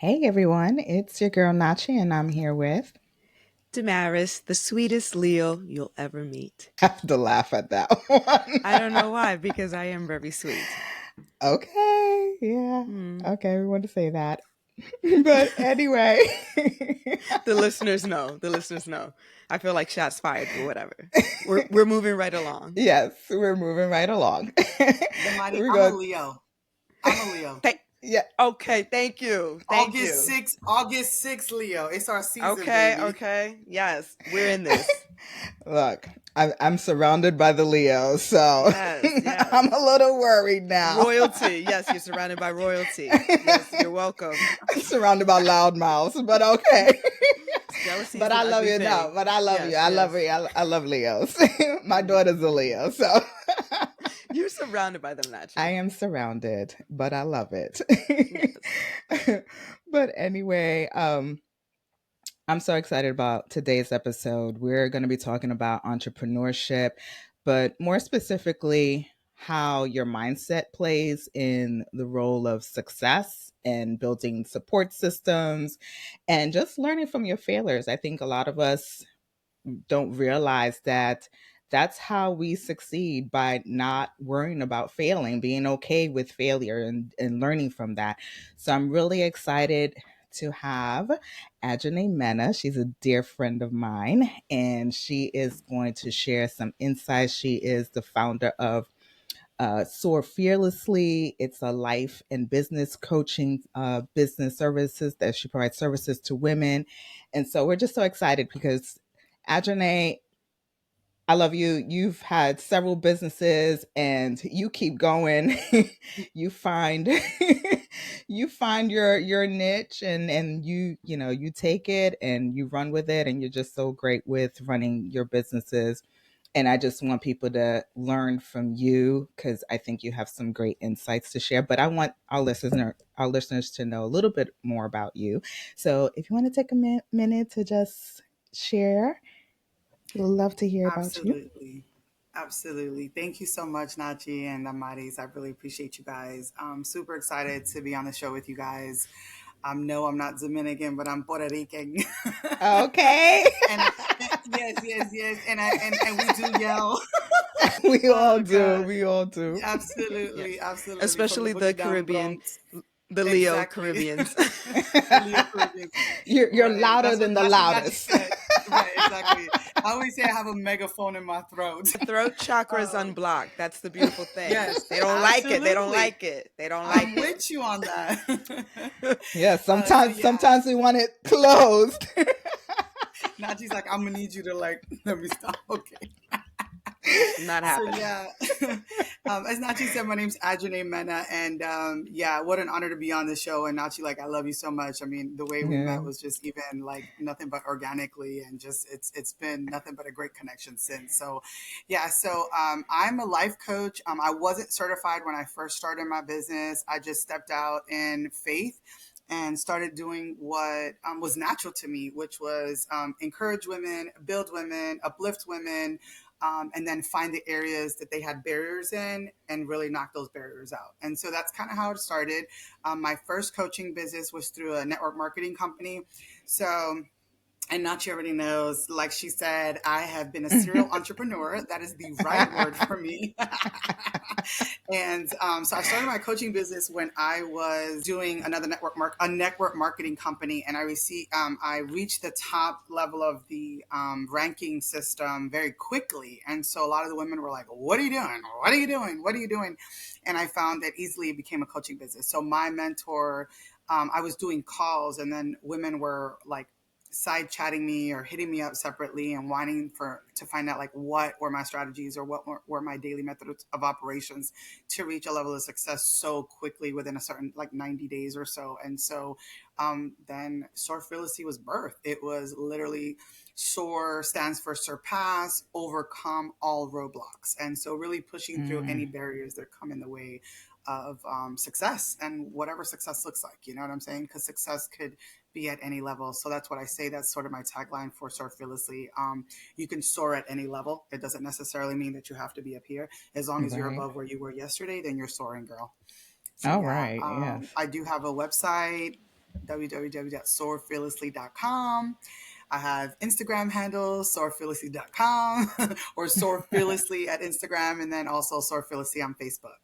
Hey everyone, it's your girl Nachi, and I'm here with. Damaris, the sweetest Leo you'll ever meet. I have to laugh at that one. I don't know why, because I am very sweet. Okay, yeah, Hmm. okay, we want to say that. But anyway, The listeners know. The listeners know. I feel like shots fired, but whatever. We're moving right along. yes, we're moving right along. The mighty, We're I'm a going, Leo. I'm a Leo. Thank. yeah, Okay. Thank you. Thank August you. 6th, August 6th, Leo. It's our season, Okay. baby. Okay. Yes, we're in this. look, I'm surrounded by the Leos, so Yes. Yes. I'm a little worried now. Royalty. Yes, you're surrounded by royalty. Yes, you're welcome. Surrounded by loud mouths, but okay. Jealousy is But an I love ugly you. No, thing. but I love you. Yes. I love Yes. you. I love Leos. My Mm. daughter's a Leo, so You're surrounded by them I naturally. am surrounded, but I love it. Yes. But anyway, I'm so excited about today's episode. We're going to be talking about entrepreneurship, but more specifically, how your mindset plays in the role of success and building support systems and just learning from your failures. I think a lot of us don't realize that that's how we succeed, by not worrying about failing, being okay with failure and learning from that. So I'm really excited to have Adranae Mena. She's a dear friend of mine, and she is going to share some insights. She is the founder of Soar Fearlessly. It's a life and business coaching business services that she provides services to women. And so we're just so excited because Adranae, I love you. You've had several businesses and you keep going. you find you find your niche, and you take it and you run with it, and you're just so great with running your businesses. And I just want people to learn from you because I think you have some great insights to share. But I want our listeners to know a little bit more about you. So if you want to take a minute to just share, we'd love to hear about you. Absolutely. Absolutely. Thank you so much, Nachi and Amaris. I really appreciate you guys. I'm super excited to be on the show with you guys. No, I'm not Dominican, but I'm Puerto Rican. Okay. and I, yes, yes, yes. And we do yell. We all Oh do. God. We all do. Absolutely, Yes. absolutely. From the Especially the boogie down Caribbean, Bronx. the Leo Exactly. Caribbeans. The Leo Caribbean. You're Right. louder than the That's what Nachi loudest. said. Right, exactly. I always say I have a megaphone in my throat. Throat chakra is Um, unblocked. That's the beautiful thing. yes, They don't like it. They don't absolutely. like it. They don't I'm like it. with you on that. Yeah, So sometimes yeah, sometimes we want it closed. Nachi's like, I'm gonna need you to like let me stop. Okay. Not So happening. yeah, as Nachi said, my name's Adranae Mena, and yeah, what an honor to be on the show. And Nachi, like, I love you so much. I mean, the way we Yeah. met was just even like nothing but organically, and just it's been nothing but a great connection since. So yeah, so I'm a life coach. I wasn't certified when I first started my business. I just stepped out in faith and started doing what was natural to me, which was encourage women, build women, uplift women, and then find the areas that they had barriers in and really knock those barriers out. And so that's kind of how it started. My first coaching business was through a network marketing company. So and Nachi already knows, like she said, I have been a serial entrepreneur. That is the right word for me. And so I started my coaching business when I was doing a network marketing company, and I reached the top level of the ranking system very quickly. And so a lot of the women were like, "What are you doing? What are you doing? What are you doing?" And I found that easily it became a coaching business. So my mentor, I was doing calls, and then women were like side chatting me or hitting me up separately and wanting for to find out like what were my strategies or what were my daily methods of operations to reach a level of success so quickly within a certain like 90 days or so. And so then Soar Fearlessly was birthed. It was literally SOAR stands for surpass, overcome all roadblocks. And so really pushing through any Mm, barriers that come in the way of success and whatever success looks like, you know what I'm saying? Because success could be at any level. So that's what I say. That's sort of my tagline for Soar Fearlessly. You can soar at any level. It doesn't necessarily mean that you have to be up here. As long as you're right. above where you were yesterday, then you're soaring, girl. So All yeah, right. Yes. I do have a website. www.soarfearlessly.com. I have Instagram handles, soarfearlessly.com or Soar Fearlessly at Instagram, and then also Soar Fearlessly on Facebook.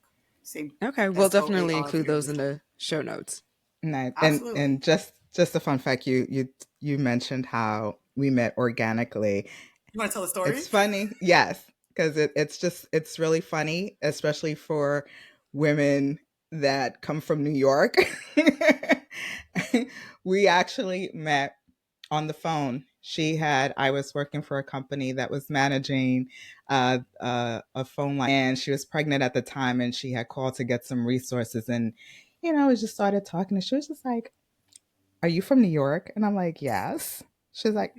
Same, Okay, we'll definitely SOAR include those in Fearlessly. the show notes. Nice. Absolutely. And just a fun fact, you mentioned how we met organically. You want to tell a story? It's funny, yes, because it's really funny, especially for women that come from New York. We actually met on the phone. I was working for a company that was managing a phone line, and she was pregnant at the time, and she had called to get some resources, and we just started talking, and she was just like, "Are you from New York?" And I'm like, "Yes." She's like,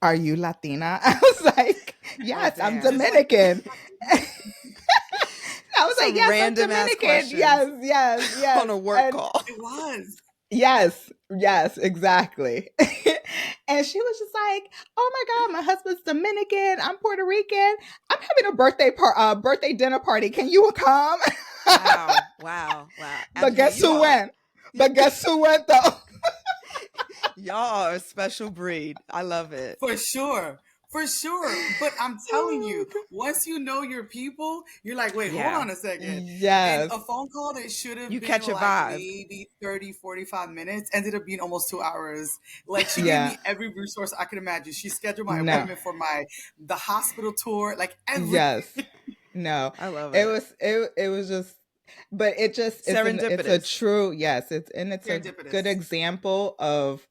"Are you Latina?" I was like, Oh, "Yes, I'm damn. Just like, Dominican." I was like, Some "Yes, I'm random ass Dominican. questions Yes, yes, on yes." a work And call. it was. yes, yes, exactly. And she was just like, "Oh my God, my husband's Dominican. I'm Puerto Rican. I'm having a birthday dinner party. Can you come?" Wow, wow, wow. But Adranae, guess you who are. went? But guess who went though? Y'all are a special breed. I love it. For sure. For sure. But I'm telling Oh you, my God. once you know your people, you're like, wait, hold Yeah. on a second. And Yes, a phone call that should have You been catch a like vibe. maybe 30, 45 minutes ended up being almost 2 hours. Like she gave yeah, me every resource I could imagine. She scheduled my no, appointment for the hospital tour, like everything. yes, no. I love It it. was it was just, but it's a Serendipitous. true, yes. It's a good Serendipitous. example of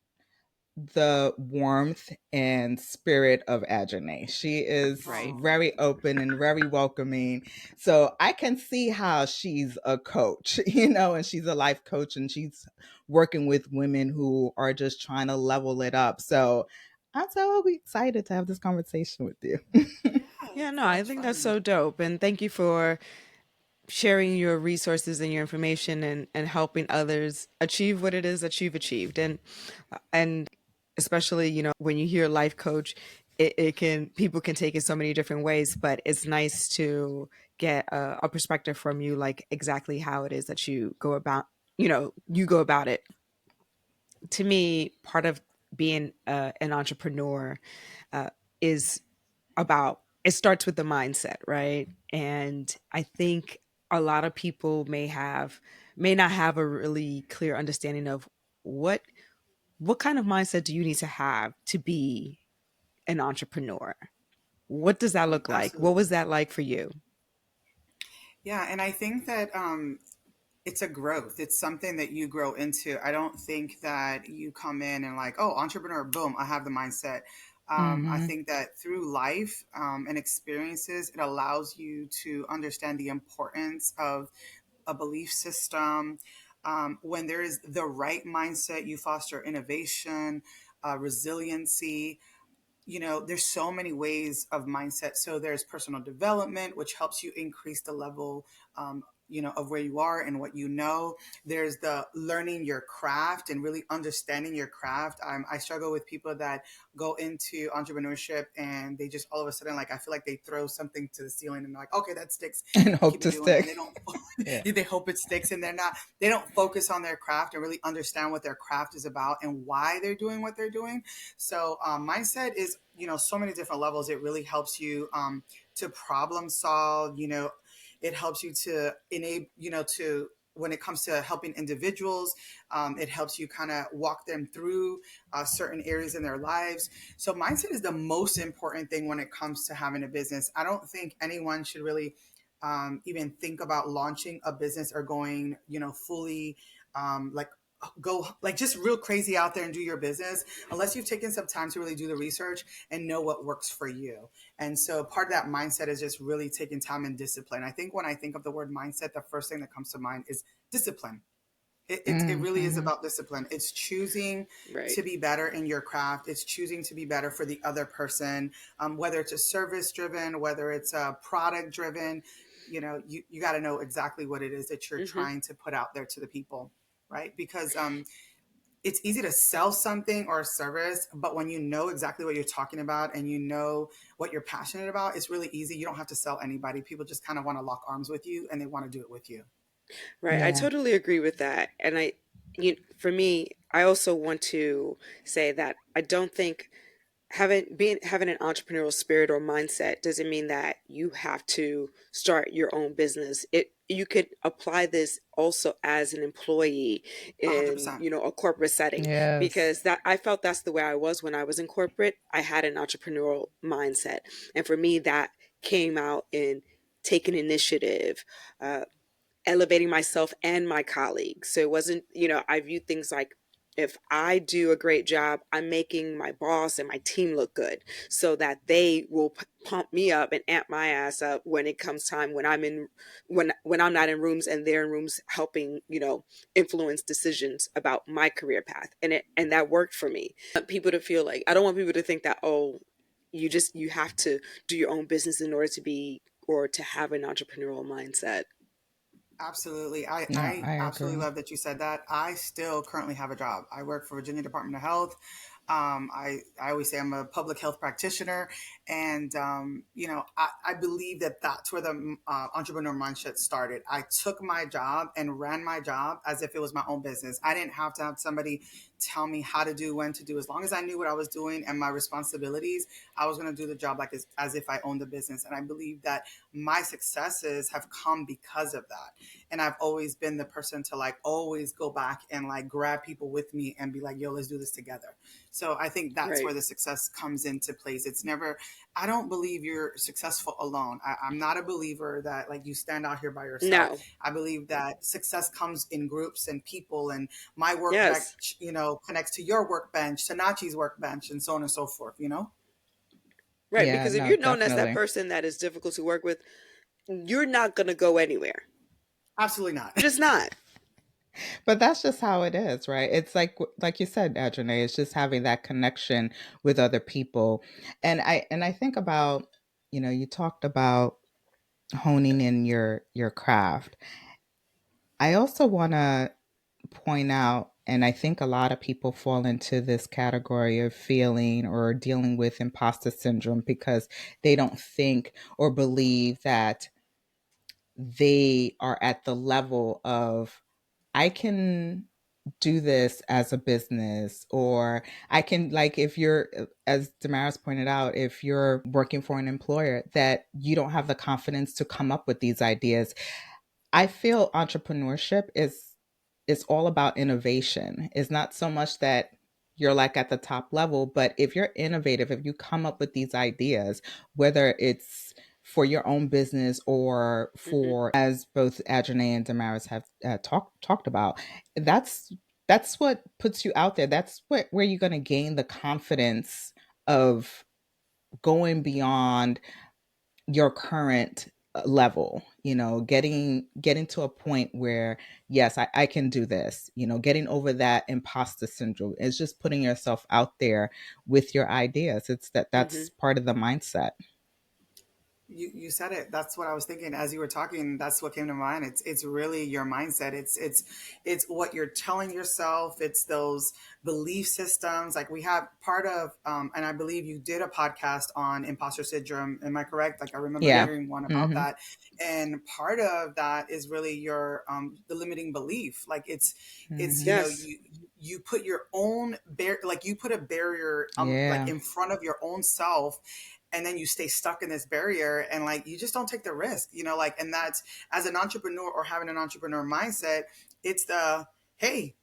the warmth and spirit of Adranae. She is Right. Oh, very open and very welcoming. So I can see how she's a coach, and she's a life coach, and she's working with women who are just trying to level it up. So I'm so excited to have this conversation with you. yeah, Yeah, no, so I much think that's fun. so dope. And thank you for sharing your resources and your information and helping others achieve what it is that you've achieved. And especially, when you hear life coach, it can people can take it so many different ways, but it's nice to get a perspective from you, like exactly how it is that you go about it. To me, part of being an entrepreneur uh, is about it starts with the mindset, right? And I think a lot of people may not have a really clear understanding of what what kind of mindset do you need to have to be an entrepreneur? What does that look like? What Absolutely. was that like for you? Yeah, and I think that it's a growth. It's something that you grow into. I don't think that you come in and like, oh, entrepreneur, boom, I have the mindset. I Hmm. think that through life and experiences, it allows you to understand the importance of a belief system. When there is the right mindset, you foster innovation, resiliency. There's so many ways of mindset. So there's personal development, which helps you increase the level of where you are and what you know. There's the learning your craft and really understanding your craft. I struggle with people that go into entrepreneurship and they just all of a sudden, like, I feel like they throw something to the ceiling and they're like, okay, that sticks, And and hope keep it to doing it. And stick. they don't Yeah. they hope it sticks, and they don't focus on their craft and really understand what their craft is about and why they're doing what they're doing. So mindset is, so many different levels. It really helps you to problem solve. It helps you to enable, to when it comes to helping individuals, it helps you kind of walk them through certain areas in their lives. So mindset is the most important thing when it comes to having a business. I don't think anyone should really even think about launching a business or going, fully like go like just real crazy out there and do your business unless you've taken some time to really do the research and know what works for you. And so part of that mindset is just really taking time and discipline. I think when I think of the word mindset, the first thing that comes to mind is discipline. It really is Hmm. about discipline. It's choosing Right. to be better in your craft. It's choosing to be better for the other person, whether it's a service driven, whether it's a product driven. You got to know exactly what it is that you're Hmm. trying to put out there to the people, right? Because it's easy to sell something or a service, but when you know exactly what you're talking about and you know what you're passionate about, it's really easy. You don't have to sell anybody. People just kind of want to lock arms with you and they want to do it with you. Right. I Yeah. totally agree with that. And For me, I also want to say that I don't think having an entrepreneurial spirit or mindset doesn't mean that you have to start your own business. You could apply this also as an employee in, 100%. a corporate setting, Yes. because that I felt that's the way I was when I was in corporate. I had an entrepreneurial mindset, and for me that came out in taking initiative, uh, elevating myself and my colleagues. So it wasn't, I view things like, if I do a great job, I'm making my boss and my team look good so that they will pump me up and amp my ass up when it comes time when I'm not in rooms and they're in rooms helping, influence decisions about my career path. And that worked for me. I don't want people to think that, oh, you have to do your own business in order to be or to have an entrepreneurial mindset. Absolutely. I, No, I I absolutely agree. love that you said that. I still currently have a job. I work for Virginia Department of Health. I always say I'm a public health practitioner. And, I believe that that's where the entrepreneur mindset started. I took my job and ran my job as if it was my own business. I didn't have to have somebody tell me how to do, when to do. As long as I knew what I was doing and my responsibilities, I was going to do the job like as if I owned the business. And I believe that my successes have come because of that. And I've always been the person to like always go back and like grab people with me and be like, yo, let's do this together. So I think that's Right. where the success comes into place. It's never, I don't believe you're successful alone. I'm not a believer that like you stand out here by yourself. No. I believe that success comes in groups and people, and my Yes. workbench, connects to your workbench, to Nachi's workbench, and so on and so forth. Right. Yeah, Because if no, you're known as that definitely. person that is difficult to work with, you're not going to go anywhere. Absolutely not. You're just not. But that's just how it is, right? It's like you said, Adranae, it's just having that connection with other people. And I think about, you talked about honing in your craft. I also want to point out, and I think a lot of people fall into this category of feeling or dealing with imposter syndrome because they don't think or believe that they are at the level of, I can do this as a business, or I can, like, if you're, as Damaris pointed out, if you're working for an employer, that you don't have the confidence to come up with these ideas. I feel entrepreneurship is all about innovation. It's not so much that you're like at the top level, but if you're innovative, if you come up with these ideas, whether it's for your own business or Hmm. for, as both Adrene and Damaris have talked about, that's that's what puts you out there. That's where you're going to gain the confidence of going beyond your current level, getting to a point where, yes, I can do this, getting over that imposter syndrome. It's just putting yourself out there with your ideas. That's Hmm. part of the mindset. You said it. That's what I was thinking as you were talking. That's what came to mind. It's really your mindset. It's what you're telling yourself. It's those belief systems. Like we have part of, and I believe you did a podcast on imposter syndrome. Am I correct? Like I remember Yeah. hearing one about Hmm. that. And part of that is really your the limiting belief. Like it's Hmm. Yes. you put your own like you put a barrier like Yeah. in front of your own self, and then you stay stuck in this barrier and like you just don't take the risk, like. And that's, as an entrepreneur or having an entrepreneur mindset, it's the, hey,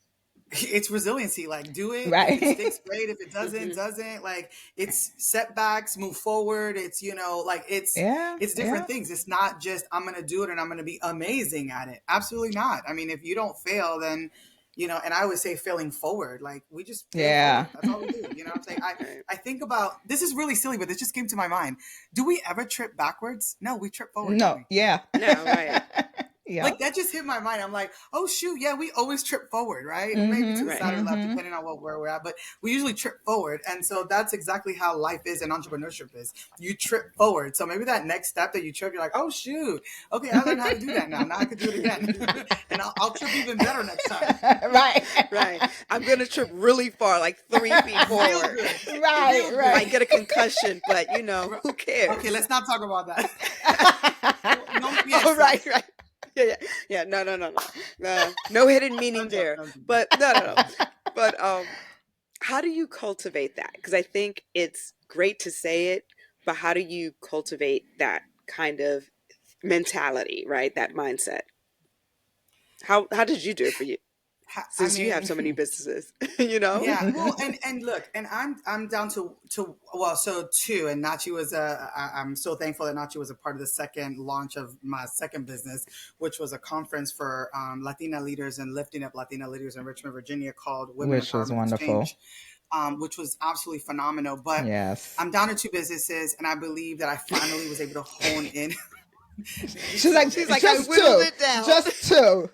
it's resiliency. Like, do it. If it Right. sticks, great. If it doesn't, Hmm. doesn't. Like, it's setbacks, move forward. It's, like Yeah. it's different Yeah. things. It's not just I'm gonna do it and I'm gonna be amazing at it. Absolutely not. I mean, if you don't fail, then and I always say failing forward. Like, we just fail Yeah. forward. That's all we do. You know what I'm saying? I Right. I think about, this is really silly, but this just came to my mind. Do we ever trip backwards? No, we trip forward, don't No. we? Yeah. No. Right. Like, Yep. that just hit my mind. I'm like, oh shoot, yeah, we always trip forward, right? Maybe to Hmm. the Right. side or left, Hmm. depending on where we're at, but we usually trip forward. And so that's exactly how life is and entrepreneurship is. You trip forward. So maybe that next step that you trip, you're like, oh shoot, okay, I learned how to do that now. Now I could do it again, and I'll trip even better next time. Right. Right. I'm going to trip really far, like 3 feet Real forward. good, Right. real good. Might get a concussion, but Right. who Okay, cares? let's not talk about that. No, Oh, pienses. right. Right. yeah, yeah. No, no, no, no, no, no hidden I'm meaning joking. there. I'm joking. But no, no, no. But how do you cultivate that? Because I think it's great to say it, but how do you cultivate that kind of mentality, right? That mindset. How did you do it for you? I Since you have mean, so many businesses, you know? yeah, well, and look, and I'm down to well, so two, and Nachi was I'm so thankful that Nachi was a part of the second launch of my second business, which was a conference for Latina leaders and lifting up Latina leaders in Richmond, Virginia, called Women Which was Empowerment wonderful. Exchange, which was absolutely phenomenal. But Yes. I'm down to two businesses, and I believe that I finally was able to hone in. You're She's so like, She's good. like, I just whittled two, it down. just two,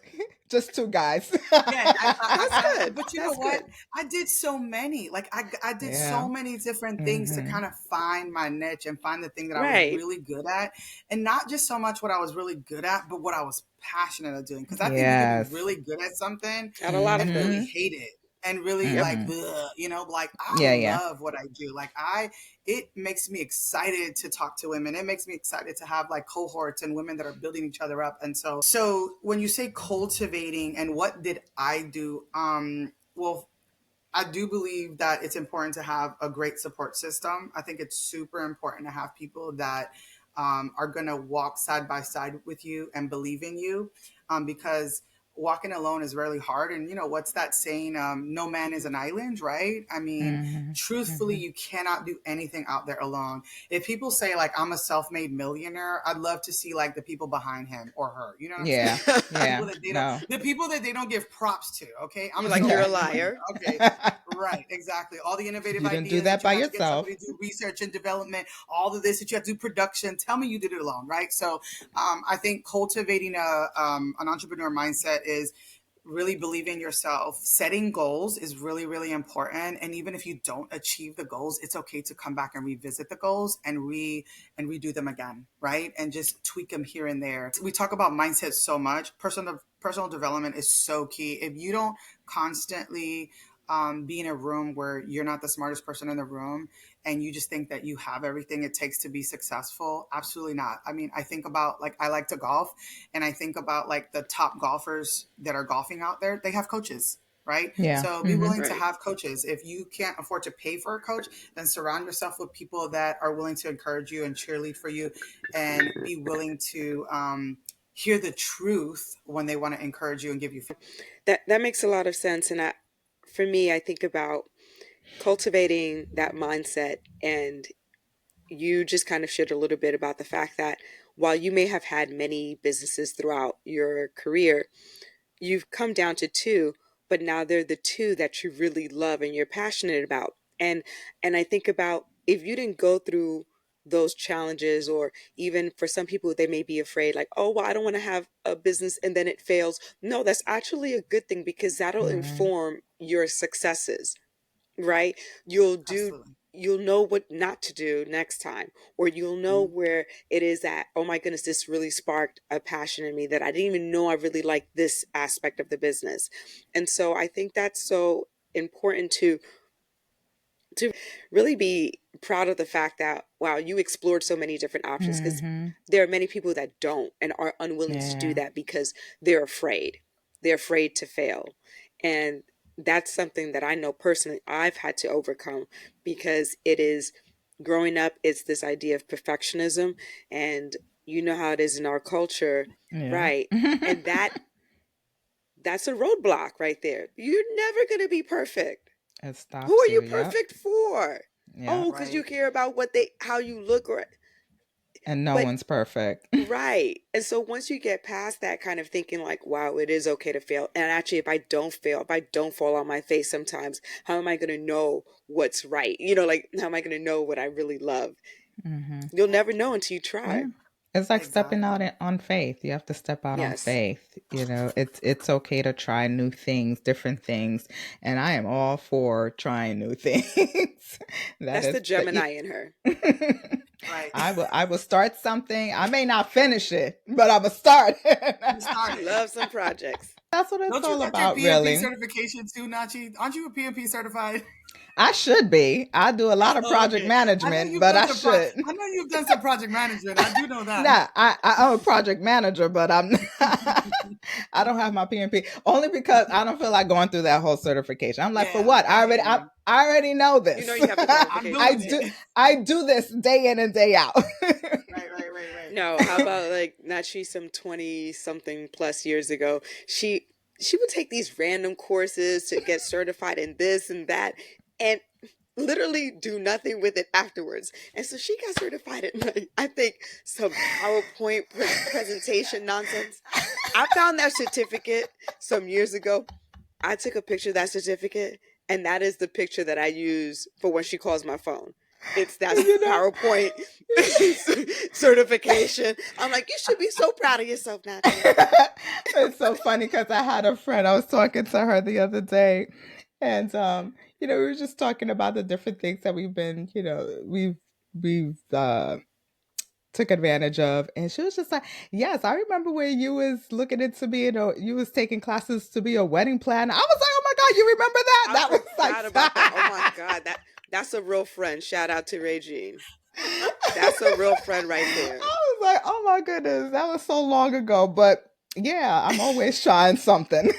just two guys. Again, That's good. but you know That's what? good. I did so many. Like I did Yeah. so many different things to Mm-hmm. kind of find my niche and find the thing that I was Right. really good at, and not just so much what I was really good at, but what I was passionate at doing. Because I think you can be Yes. really good at something At a lot of and really Mm-hmm. things. hate it. And really Yep. like, Mm-hmm. ugh, like I Yeah, yeah. love what I do. Like it makes me excited to talk to women. It makes me excited to have like cohorts and women that are building each other up. And so when you say cultivating and what did I do? Well, I do believe that it's important to have a great support system. I think it's super important to have people that are going to walk side by side with you and believe in you, because walking alone is really hard. And you know, what's that saying? No man is an island, right? I mean, Mm-hmm. truthfully, Mm-hmm. you cannot do anything out there alone. If people say like I'm a self-made millionaire, I'd love to see like the people behind him or her. You know what I'm Yeah. saying? Yeah. No. The people that they don't give props to. Okay, I'm You're a like, you're a self-made millionaire. liar. Okay, right, exactly. All the innovative You didn't do ideas that that you by have to get yourself. somebody to do research and development, all of this that you have to do production. Tell me you did it alone, right? So, I think cultivating an entrepreneur mindset is really believing yourself. Setting goals is really, really important. And even if you don't achieve the goals, it's okay to come back and revisit the goals and redo them again, right? And just tweak them here and there. We talk about mindset so much. Personal development is so key. If you don't constantly be in a room where you're not the smartest person in the room and you just think that you have everything it takes to be successful, absolutely not. I mean, I think about like I like to golf, and I think about like the top golfers that are golfing out there, they have coaches, right? Yeah. So be Mm-hmm. willing to Right. have coaches. If you can't afford to pay for a coach, then surround yourself with people that are willing to encourage you and cheerlead for you, and be willing to hear the truth when they want to encourage you and give you. That makes a lot of sense. And for me, I think about cultivating that mindset, and you just kind of shared a little bit about the fact that while you may have had many businesses throughout your career, you've come down to two, but now they're the two that you really love and you're passionate about. And I think about if you didn't go through those challenges, or even for some people they may be afraid like, oh well, I don't want to have a business and then it fails. No, that's actually a good thing, because that'll Mm-hmm. inform your successes, right? You'll do, Absolutely. you'll know what not to do next time, or you'll know Mhm. where it is that, oh my goodness, this really sparked a passion in me that I didn't even know I really liked this aspect of the business. And so I think that's so important to really be proud of the fact that, wow, you explored so many different options, because Mm-hmm. there are many people that don't and are unwilling to do Yeah. that because they're afraid. They're afraid to fail. And that's something that I know personally I've had to overcome, because it is growing up, it's this idea of perfectionism, and you know how it is in our culture, Yeah. right? And that's a roadblock right there. You're never going to be perfect. It Who stops are you. you Yep. perfect for? Yep. Oh, because you Right. care about what they, how you look, or, And no but one's perfect. right. And so once you get past that kind of thinking like, wow, it is okay to fail. And actually, if I don't fail, if I don't fall on my face sometimes, how am I going to know what's right? You know, like, how am I going to know what I really love? Mm-hmm. You'll never know until you Yeah. try. It's like stepping out Exactly. on faith. You have to step out on Yes. faith. You know, it's okay to try new things, different things, and I am all for trying new things. That That's is the Gemini in her. Right. I will start something. I may not finish it, but I will start it. You She started. loves some projects. That's what it's Don't you all got your about, PMP really. certification too, Nachi? Aren't you a PMP certified? I should be. I do a lot of Oh, project okay. I know management, you've but done I some should. I know you've done some project management. I do know that. Nah, I'm a project manager, but I'm I don't have my PMP only because I don't feel like going through that whole certification. I'm like, for Yeah, what? I hear I, you. I already know You know this. you have the I'm I qualifications. doing do it. I do this day in and day out. Right. No, how about like Nachi some 20 something plus years ago? She would take these random courses to get certified in this and that and literally do nothing with it afterwards. And so she got certified in like, I think some PowerPoint presentation nonsense. I found that certificate some years ago. I took a picture of that certificate, and that is the picture that I use for when she calls my phone. It's that you know, PowerPoint certification. I'm like, you should be so proud of yourself, Nachi. it's so funny because I had a friend. I was talking to her the other day, and we were just talking about the different things that we've been, we've took advantage of, and she was just like, yes, I remember when you was looking into being you was taking classes to be a wedding planner. I was like, oh my god, you remember that? I That was forgot about that. Oh my God, that's a real friend. Shout out to Regine. That's a real friend right there. I was like, oh my goodness, that was so long ago. But yeah, I'm always trying something.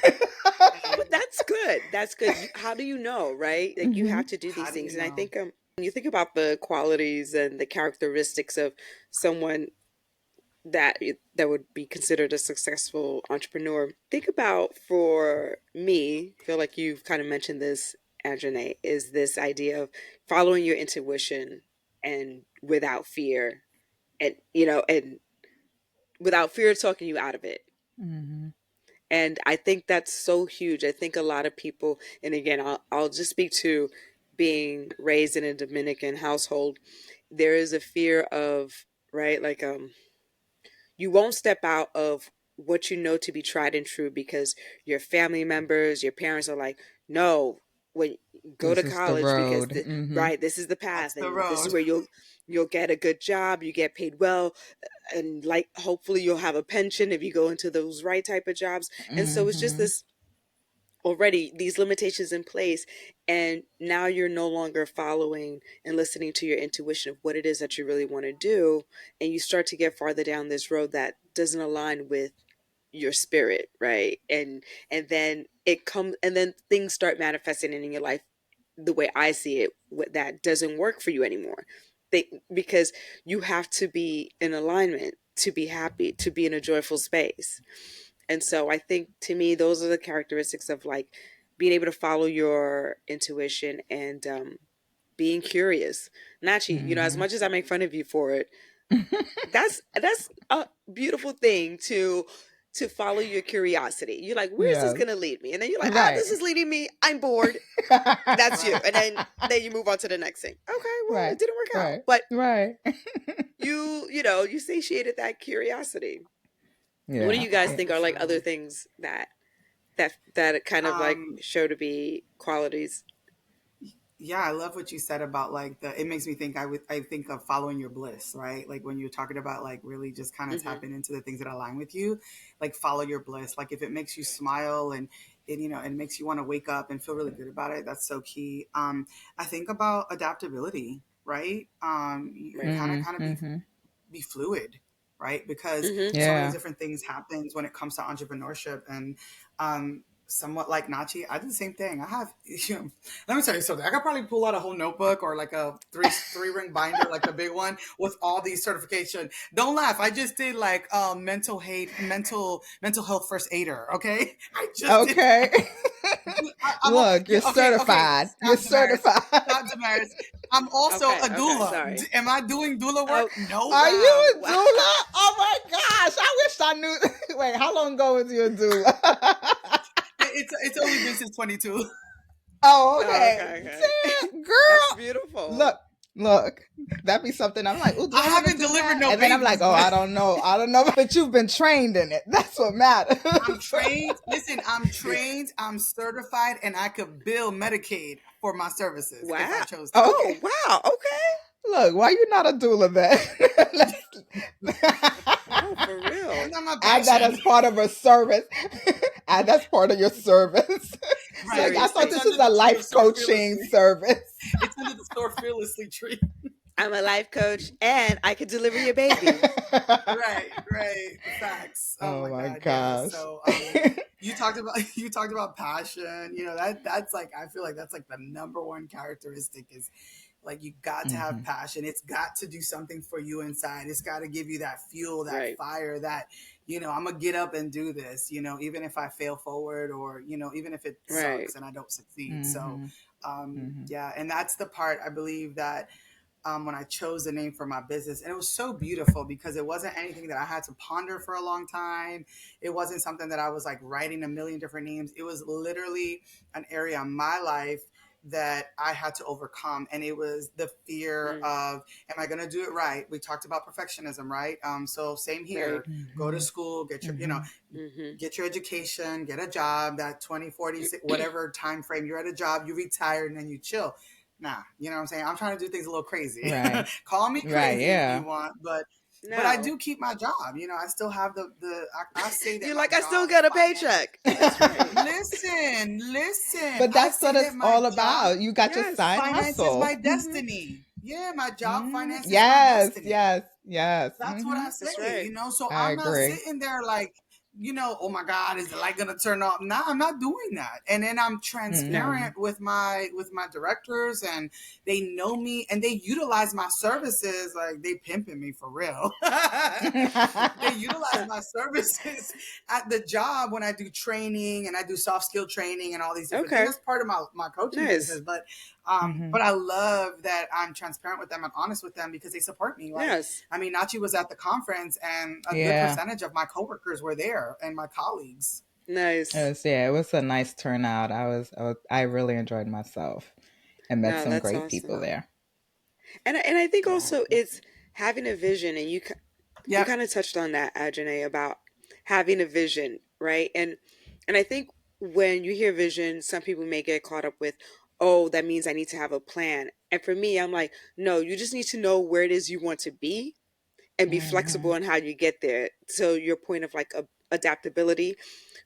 But that's good. That's good. How do you know, right? Like you have Hmm. to do these How do things. you And I know? think when you think about the qualities and the characteristics of someone that would be considered a successful entrepreneur. Think about for me, I feel like you've kind of mentioned this, Adranae, is this idea of following your intuition and without fear and without fear talking you out of it. Hmm. And I think that's so huge. I think a lot of people, and again, I'll just speak to being raised in a Dominican household. There is a fear of, right, like you won't step out of what you know to be tried and true because your family members, your parents are like, no, when go to This is the college because road. Hmm. right, this is the That's path, the and this is road. where you'll get a good job, you get paid well, and like hopefully you'll have a pension if you go into those right type of jobs. And so it's just Hmm. this already these limitations in place, and now you're no longer following and listening to your intuition of what it is that you really want to do, and you start to get farther down this road that doesn't align with your spirit, right? And then it comes, and then things start manifesting in your life the way I see it, that doesn't work for you anymore. Because you have to be in alignment to be happy, to be in a joyful space. And so I think to me, those are the characteristics of like being able to follow your intuition and being curious. Nachi, as Hmm. much as I make fun of you for it, that's a beautiful thing to follow your curiosity. You're like, where's this Yes. gonna lead me? And then you're like, Right. this is leading me. I'm bored. That's you. Right. And then you move on to the next thing. Okay, well, Right. it didn't work out. Right. But Right. you satiated that curiosity. What do Yeah. you guys Yeah, think for are like other sure. things that kind of like Um, show to be qualities? yeah, I love what you said about like it makes me think I think of following your bliss, right? Like when you're talking about like really just kind of Hmm. tapping into the things that align with you, like follow your bliss. Like if it makes you smile and it and makes you want to wake up and feel really good about it, that's so key. I think about adaptability, right? You Right. kind of Mm-hmm. be fluid, right? Because Hmm. so many Yeah. different things happens when it comes to entrepreneurship, and somewhat like Nachi, I did the same thing. I have, let me tell you something. I could probably pull out a whole notebook or like a three ring binder, like the big one, with all these certification. Don't laugh. I just did like mental health first aider. Okay, I just did Okay. that. Look, you're Okay. certified. You're Stop, Damaris. certified. Stop, Damaris. I'm also Okay. a Okay. doula. Sorry. Am I doing doula Oh, work? No. Are wow. you a Wow. doula? Oh my gosh. I wish I knew. Wait, how long ago was you a doula? It's only been since 22. Oh, Oh, okay. okay. Okay. Damn, That's girl. beautiful. Look, look. That'd be something. I'm like, oh, do I I want to haven't do delivered that? no And then I'm like, babies, oh, but I don't know. I don't know. But you've been trained in it. That's what matters. I'm trained. Listen, I'm trained. I'm certified, and I could bill Medicaid for my services if I Wow. chose to. Okay. Oh, wow. Okay. Look, why you not a doula then? Oh, for It's real. not my Add that passion. as part of a service. Add that's part of your service. Right. Like, I thought Seriously. It's this under was a the tree of life Soar coaching Fearlessly. service. It's under the Soar Fearlessly tree. I'm a life coach and I could deliver your baby. Right, right. Facts. Oh Oh my my God, yeah. gosh. So you talked about you talked about passion. You know, that's like I feel like that's like the number one characteristic is like you got to have Hmm. passion. It's got to do something for you inside. It's got to give you that fuel, that Right. fire, that, I'm gonna get up and do this, even if I fail forward or, even if it Right. sucks and I don't succeed. So Hmm. Hmm. yeah, and that's the part I believe that when I chose the name for my business. And it was so beautiful because it wasn't anything that I had to ponder for a long time. It wasn't something that I was like writing a million different names. It was literally an area in my life that I had to overcome. And it was the fear Mm, of, am I going to do it right? We talked about perfectionism, right? So same right. here, go to school, get your, Hmm. Mm-hmm. get your education, get a job, that 20, 40, whatever time frame you're at a job, you retire and then you chill. Nah, you know what I'm saying? I'm trying to do things a little crazy. Right. Call me Right. crazy if Yeah. you want, but I No. do keep my job. I still have I say that You're my like, I still job get a finances. paycheck. That's right. Listen. But I that's what say it's that my all job about. You got your Yes. side finances my hustle. Hmm. destiny. Yeah, my job Hmm. finances my Yes. destiny. Yes. Yes. That's what Hmm. I That's say, right. So I I'm not agree. sitting there like, oh my God, is the light gonna turn off? No, I'm not doing that. And then I'm No. Hmm. transparent with my directors, and they know me and they utilize my services. Like they pimping me for real. They utilize my services at the job when I do training and I do soft skill training and all these different things. Okay. That's part of my coaching business. Nice. But I love that I'm transparent with them and honest with them because they support me. Like, Yes. I mean, Nachi was at the conference and a good Yeah. percentage of my coworkers were there and my colleagues. Nice. It was a nice turnout. I really enjoyed myself and met No, some that's great people awesome. there. And I think Yeah. also it's having a vision, and you Yep. kind of touched on that, Adranae, about having a vision, right? And I think when you hear vision, some people may get caught up with, oh, that means I need to have a plan. And for me, I'm like, no, you just need to know where it is you want to be and be flexible Hmm. on how you get there. So your point of like adaptability,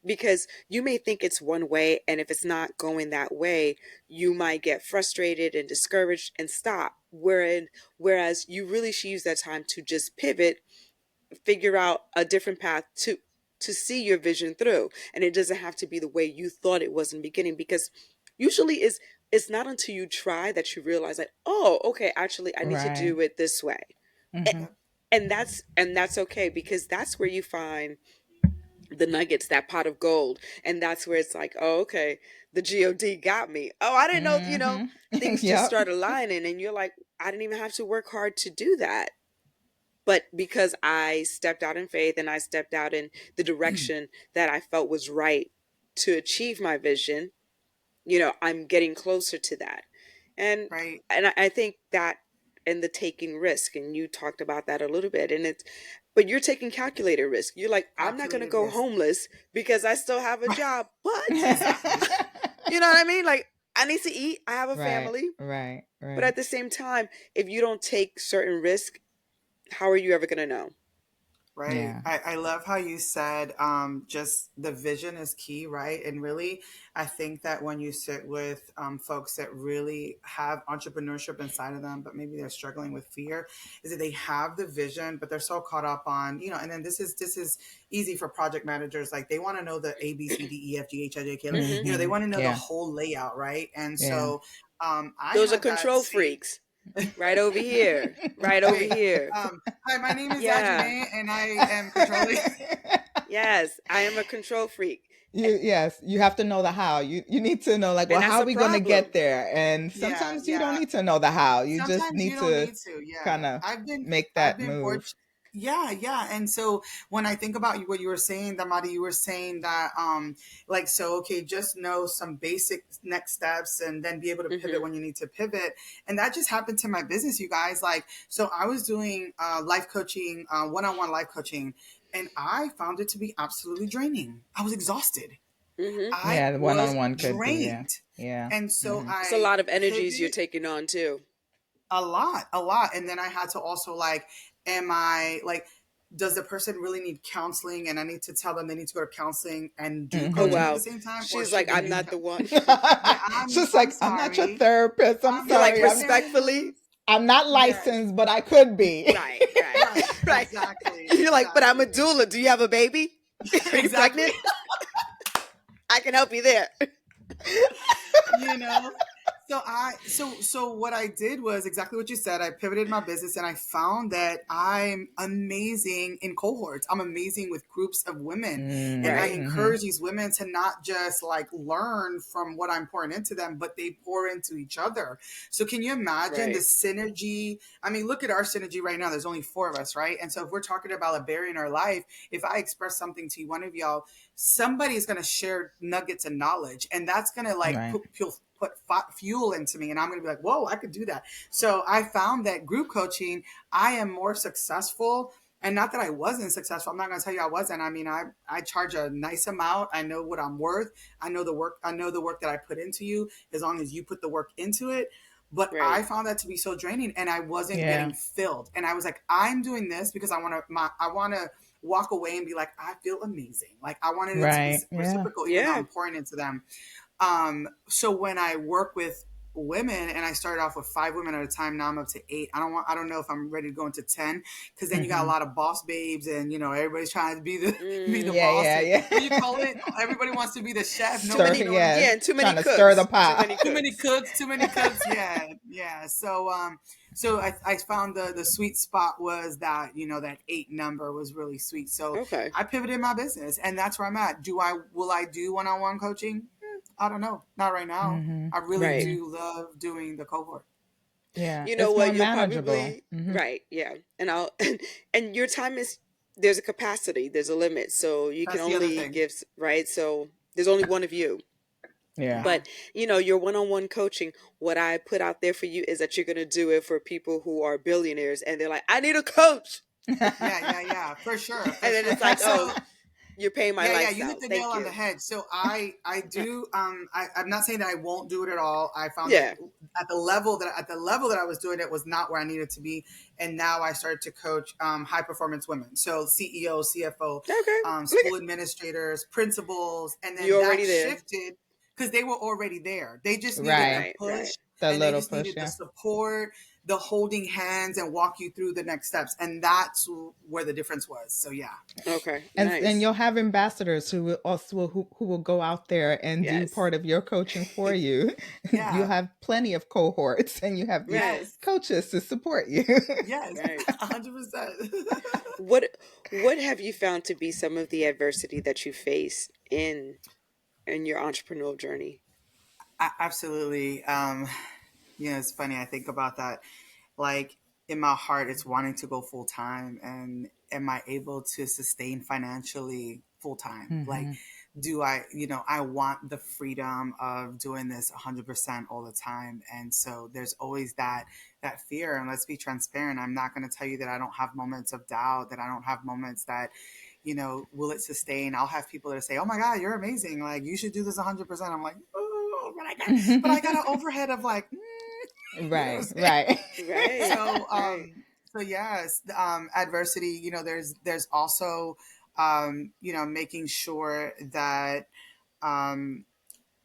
because you may think it's one way, and if it's not going that way, you might get frustrated and discouraged and stop. Whereas you really should use that time to just pivot, figure out a different path to see your vision through, and it doesn't have to be the way you thought it was in the beginning, because usually it's not until you try that you realize that, oh, okay, actually I need to Right. do it this way. A- Hmm. Yep. and that's okay, because that's where you find the nuggets, that pot of gold. And that's where it's like, oh, okay, the God got me. Oh, I didn't know, Hmm. things just Yep. start aligning, and you're like, I didn't even have to work hard to do that. But because I stepped out in faith and I stepped out in the direction that I felt was right to achieve my vision, I'm getting closer to that. and Right. and I think that, and the taking risk, and you talked about that a little bit, and it's, but you're taking calculated risk. You're like, I'm not going to Calculated go risk. homeless because I still have a job, but Exactly. you know what I mean, like, I need to eat, I have a Right. family. Right. But Right. at the same time, if you don't take certain risk, how are you ever going to know? Right. Yeah. I love how you said just the vision is key, right? And really, I think that when you sit with folks that really have entrepreneurship inside of them, but maybe they're struggling with fear, is that they have the vision, but they're so caught up on, and then this is easy for project managers. Like they want to know the A, B, C, D, E, F, G, H, I, J, K. Like, Hmm. they Hmm. want to know the Yeah. whole layout, right? And Yeah. so I Those are had that control same. freaks. Right over here. Right over Wait, here. hi, my name is Yeah. Adranae, and I am controlling. Yes, I am a control freak. Yes, you have to know the how. You need to know, like, well, And how that's are a we going to get problem. there? And Yeah, sometimes you don't yeah. need to know the how. You just Sometimes you need don't to need to. Yeah, kind of I've been make I've that been move. fortunate. Yeah, yeah. And so when I think about what you were saying, Damadi, you were saying that like, so okay, just know some basic next steps and then be able to pivot Hmm. when you need to pivot. And that just happened to my business, you guys. Like, so I was doing life coaching, one-on-one life coaching, and I found it to be absolutely draining. I was exhausted. Hmm. I Yeah, the was one-on-one could be, yeah. drained. Yeah. And so Hmm. It's a I lot of energies you're pivot taking on too. a lot. And then I had to also like, am I like, does the person really need counseling and I need to tell them they need to go to counseling and do Oh, coaching Mm-hmm. at the wow. same time, or She's like, should they I'm do not the one. yeah, She's I'm like, I'm not your sorry. therapist. I'm I'm You're not like, sorry. your respectfully. therapist. I'm not Yes. licensed, but I could be. Right, right, Right. right. Exactly. You're like, but I'm a Exactly. doula. Do you have a baby? Are you Exactly. pregnant? I can help you there. you know so what I did was exactly what you said. I pivoted my business and I found that I'm amazing in cohorts. I'm amazing with groups of women, and I Right, Mm-hmm. encourage these women to not just like learn from what I'm pouring into them, but they pour into each other. So can you imagine the right, synergy? I mean, look at our synergy right now. There's only four of us, right? And so if we're talking about a barrier in our life, if I express something to one of y'all, somebody's going to share nuggets of knowledge, and that's going to like Right. put fuel into me, and I'm going to be like, whoa, I could do that. So I found that group coaching, I am more successful. And not that I wasn't successful. I'm not going to tell you I wasn't. I mean, I charge a nice amount. I know what I'm worth. I know the work. I know the work that I put into you, as long as you put the work into it. But right. I found that to be so draining, and I wasn't Yeah. getting filled. And I was like, I'm doing this because I want to walk away and be like, I feel amazing. Like I wanted it to be Right. Yeah. reciprocal, even though Yeah. I'm pouring into them. So when I work with women, and I started off with 5 women at a time, now I'm up to 8. I don't know if I'm ready to go into 10, because then you got a Mm-hmm. lot of boss babes, and everybody's trying to be the be the Mm. Yeah. boss, Yeah. and Yeah. what do you call it? Everybody wants to be the chef. Too Stir. Nobody many, knows. Yeah. yeah, and too many Trying to stir the cooks. Too pot. many Too many cooks. cooks, too many cooks. Yeah, yeah. So I found the sweet spot was that that 8 number was really sweet. So Okay. I pivoted my business, and that's where I'm at. Will I do one-on-one coaching? I don't know, not right now. Mm-hmm. I really Right. Mm-hmm. do love doing the cohort. Yeah. You know It's more what? You'll manageable. probably, Mm-hmm. right. Yeah. And I'll, and your time is, there's a capacity, there's a limit. So you can That's the other only thing. give, right? So there's only one of you. Yeah. Yeah, But, your one on one coaching, what I put out there for you is that you're going to do it for people who are billionaires and they're like, I need a coach. yeah, yeah, yeah, for sure, for And then sure. it's like, oh, So you're paying my yeah, you hit lifestyle. the nail Thank on the you. head. So I do I'm not saying that I won't do it at all. I found that Yeah. at the level that I was doing it was not where I needed to be, and now I started to coach high performance women. So CEO, CFO, Okay. Look school at administrators, principals, and you then that already there. shifted because they were already there. They just needed the Right. Right. Right. push, The and they little just push. needed the Yeah. support, the holding hands, and walk you through the next steps. And that's where the difference was. So yeah. Okay. And Nice. you'll have ambassadors who will also who will go out there and do Yes. part of your coaching for you. You'll Yeah. have plenty of cohorts, and you have these Right. Yes. coaches to support you. Yes, Right. 100%. What what have you found to be some of the adversity that you face in your entrepreneurial journey? Absolutely. It's funny. I think about that. Like in my heart, it's wanting to go full time, and am I able to sustain financially full time? Like, Hmm. do I? I want the freedom of doing this 100% all the time, and so there's always that fear. And let's be transparent. I'm not going to tell you that I don't have moments of doubt, that I don't have moments that will it sustain? I'll have people that say, "Oh my God, you're amazing! Like you should do this 100%." I'm like, oh, but I got an overhead of like, what I'm Right, saying? right. Right. So, Right. so yes, adversity. There's also, making sure that um,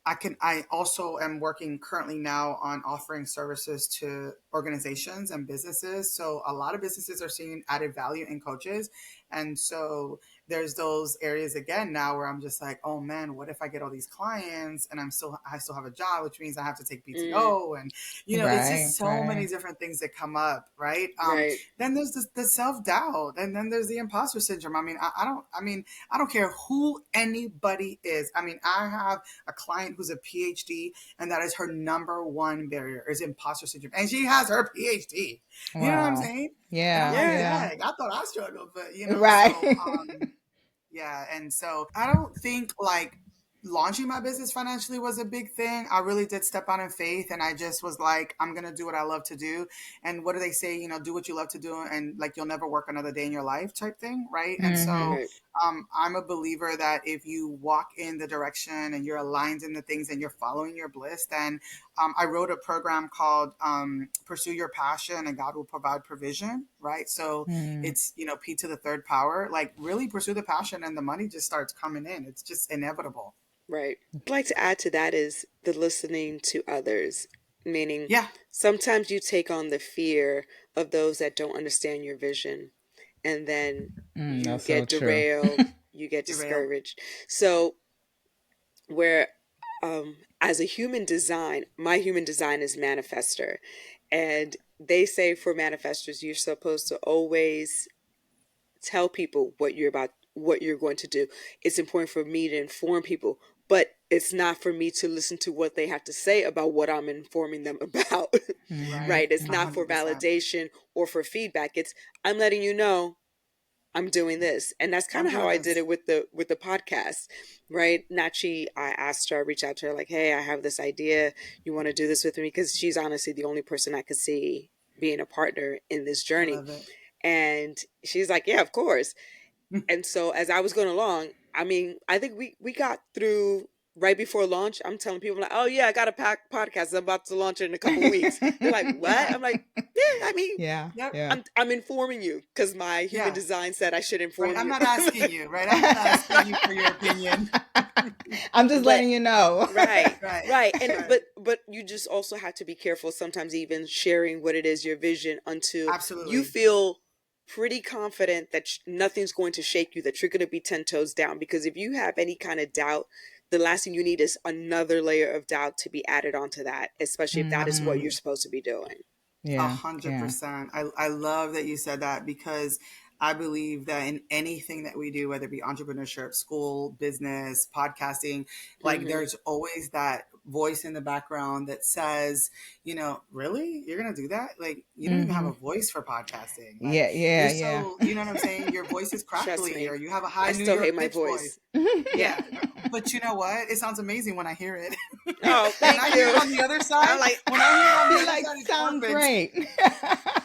I also am working currently now on offering services to organizations and businesses. So a lot of businesses are seeing added value in coaches. And so there's those areas again now where I'm just like, oh man, what if I get all these clients and I still have a job, which means I have to take Mm, PTO, and it's Right, just so many right. different things that come up, right? right. Then there's the self doubt, and then there's the imposter syndrome. I don't care who anybody is. I mean, I have a client who's a PhD, and that is her number one barrier is imposter syndrome, and she has her PhD. You know what I'm Wow. saying? And I'm Yeah, like, Yeah. yeah. dang, I thought I struggled, but Right. yeah. And so I don't think like launching my business financially was a big thing. I really did step out in faith, and I just was like, I'm going to do what I love to do. And what do they say? Do what you love to do, and like you'll never work another day in your life type thing. Right. And Hmm. so Right. I'm a believer that if you walk in the direction and you're aligned in the things and you're following your bliss, then I wrote a program called Pursue Your Passion and God Will Provide Provision, right? So Mm, it's, P to the third power, like really pursue the passion and the money just starts coming in. It's just inevitable. Right. I'd like to add to that is the listening to others, meaning Yeah, sometimes you take on the fear of those that don't understand your vision, and then you that's so get true. derailed, you get derailed. discouraged. So, where as a human design, my human design is manifester. And they say for manifestors, you're supposed to always tell people what you're going to do. It's important for me to inform people, but it's not for me to listen to what they have to say about what I'm informing them about. Hmm. Right. Right? It's A not for hundred percent. validation or for feedback. It's I'm letting you know I'm doing this. And that's kind I'm of how doing I did this. it with the podcast, right? Nachi, I asked her, I reached out to her like, "Hey, I have this idea. You want to do this with me?" Because she's honestly the only person I could see being a partner in this I journey. love it. And she's like, "Yeah, of course." And so as I was going along, I mean, I think we got through right before launch. I'm telling people like, "Oh yeah, I got a podcast. I'm about to launch it in a couple weeks." They're like, "What?" Yeah. I'm like, "Yeah, I mean, Yeah, Yep. yeah. I'm informing you because my human Yeah. design said I should Right. inform I'm you." not asking you, right? I'm not asking you for your opinion. I'm just But letting you know. right, Right. right. And Right. but you just also have to be careful sometimes even sharing what it is your vision until you Absolutely. feel pretty confident that nothing's going to shake you, that you're going to be 10 toes down, because if you have any kind of doubt, the last thing you need is another layer of doubt to be added onto that, especially if that is what Hmm. you're supposed to be doing. A Yeah, hundred yeah. percent. I love that you said that because I believe that in anything that we do, whether it be entrepreneurship, school, business, podcasting, like Hmm. there's always that voice in the background that says, really? You're gonna do that? Like you don't even have Hmm. a voice for podcasting. Like Yeah, yeah, you're yeah. so, you know what I'm saying? Your voice is Trust crackly or me, you have a I high New still hate York my pitch voice. voice. Yeah. Yeah. But you know what? It sounds amazing when I hear it. Oh, When thank I hear it you. on the other I'm side, like, when I hear it on the You're other like, side, it's sound perfect. great.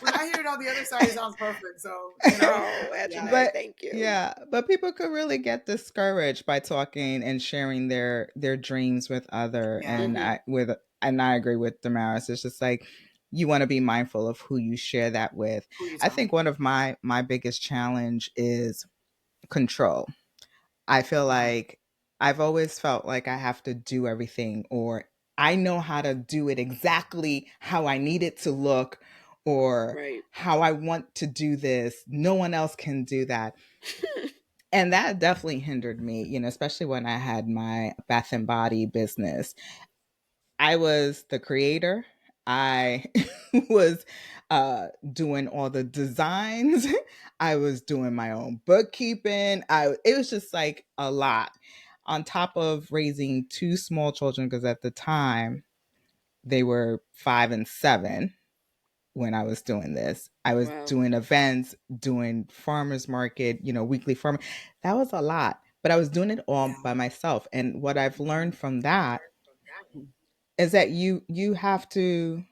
When I hear it on the other side, it sounds perfect. So, oh, yeah. Adranae, But thank you. yeah, but people could really get discouraged by talking and sharing their dreams with other, Yeah. and Hmm. I agree with Damaris. It's just like you want to be mindful of who you share that with. Who you I tell? think one of my biggest challenge is control. I feel Okay. like I've always felt like I have to do everything, or I know how to do it exactly how I need it to look, or Right. how I want to do this. No one else can do that. And that definitely hindered me, especially when I had my bath and body business. I was the creator. I was doing all the designs. I was doing my own bookkeeping. It was just like a lot. On top of raising two small children, because at the time they were 5 and 7 when I was doing this. I was Wow. doing events, doing farmers market, weekly farm. That was a lot, but I was doing it all Yeah. by myself. And what I've learned from that Mm. is that you have to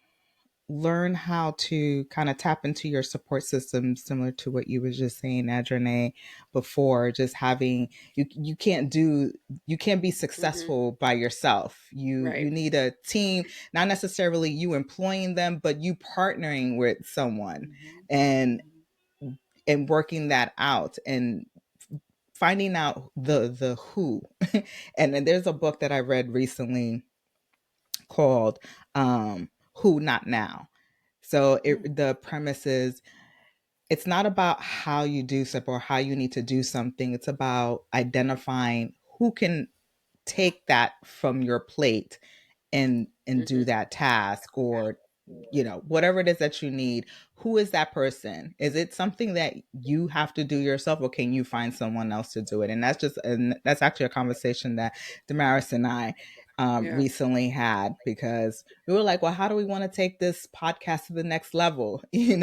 learn how to kind of tap into your support system, similar to what you were just saying, Adrene, before. Just having you can't be Hmm. successful by yourself. You Right. need a team, not necessarily you employing them, but you partnering with someone Mm-hmm. and Mm-hmm. working that out and finding out the who. And then there's a book that I read recently called Who Not Now. So Mm. the premise is it's not about how you do something or how you need to do something. It's about identifying who can take that from your plate and do Hmm. that task, or whatever it is that you need. Who is that person? Is it something that you have to do yourself, or can you find someone else to do it? And that's actually a conversation that Damaris and I Yeah. recently had, because we were like, well, how do we want to take this podcast to the next level? And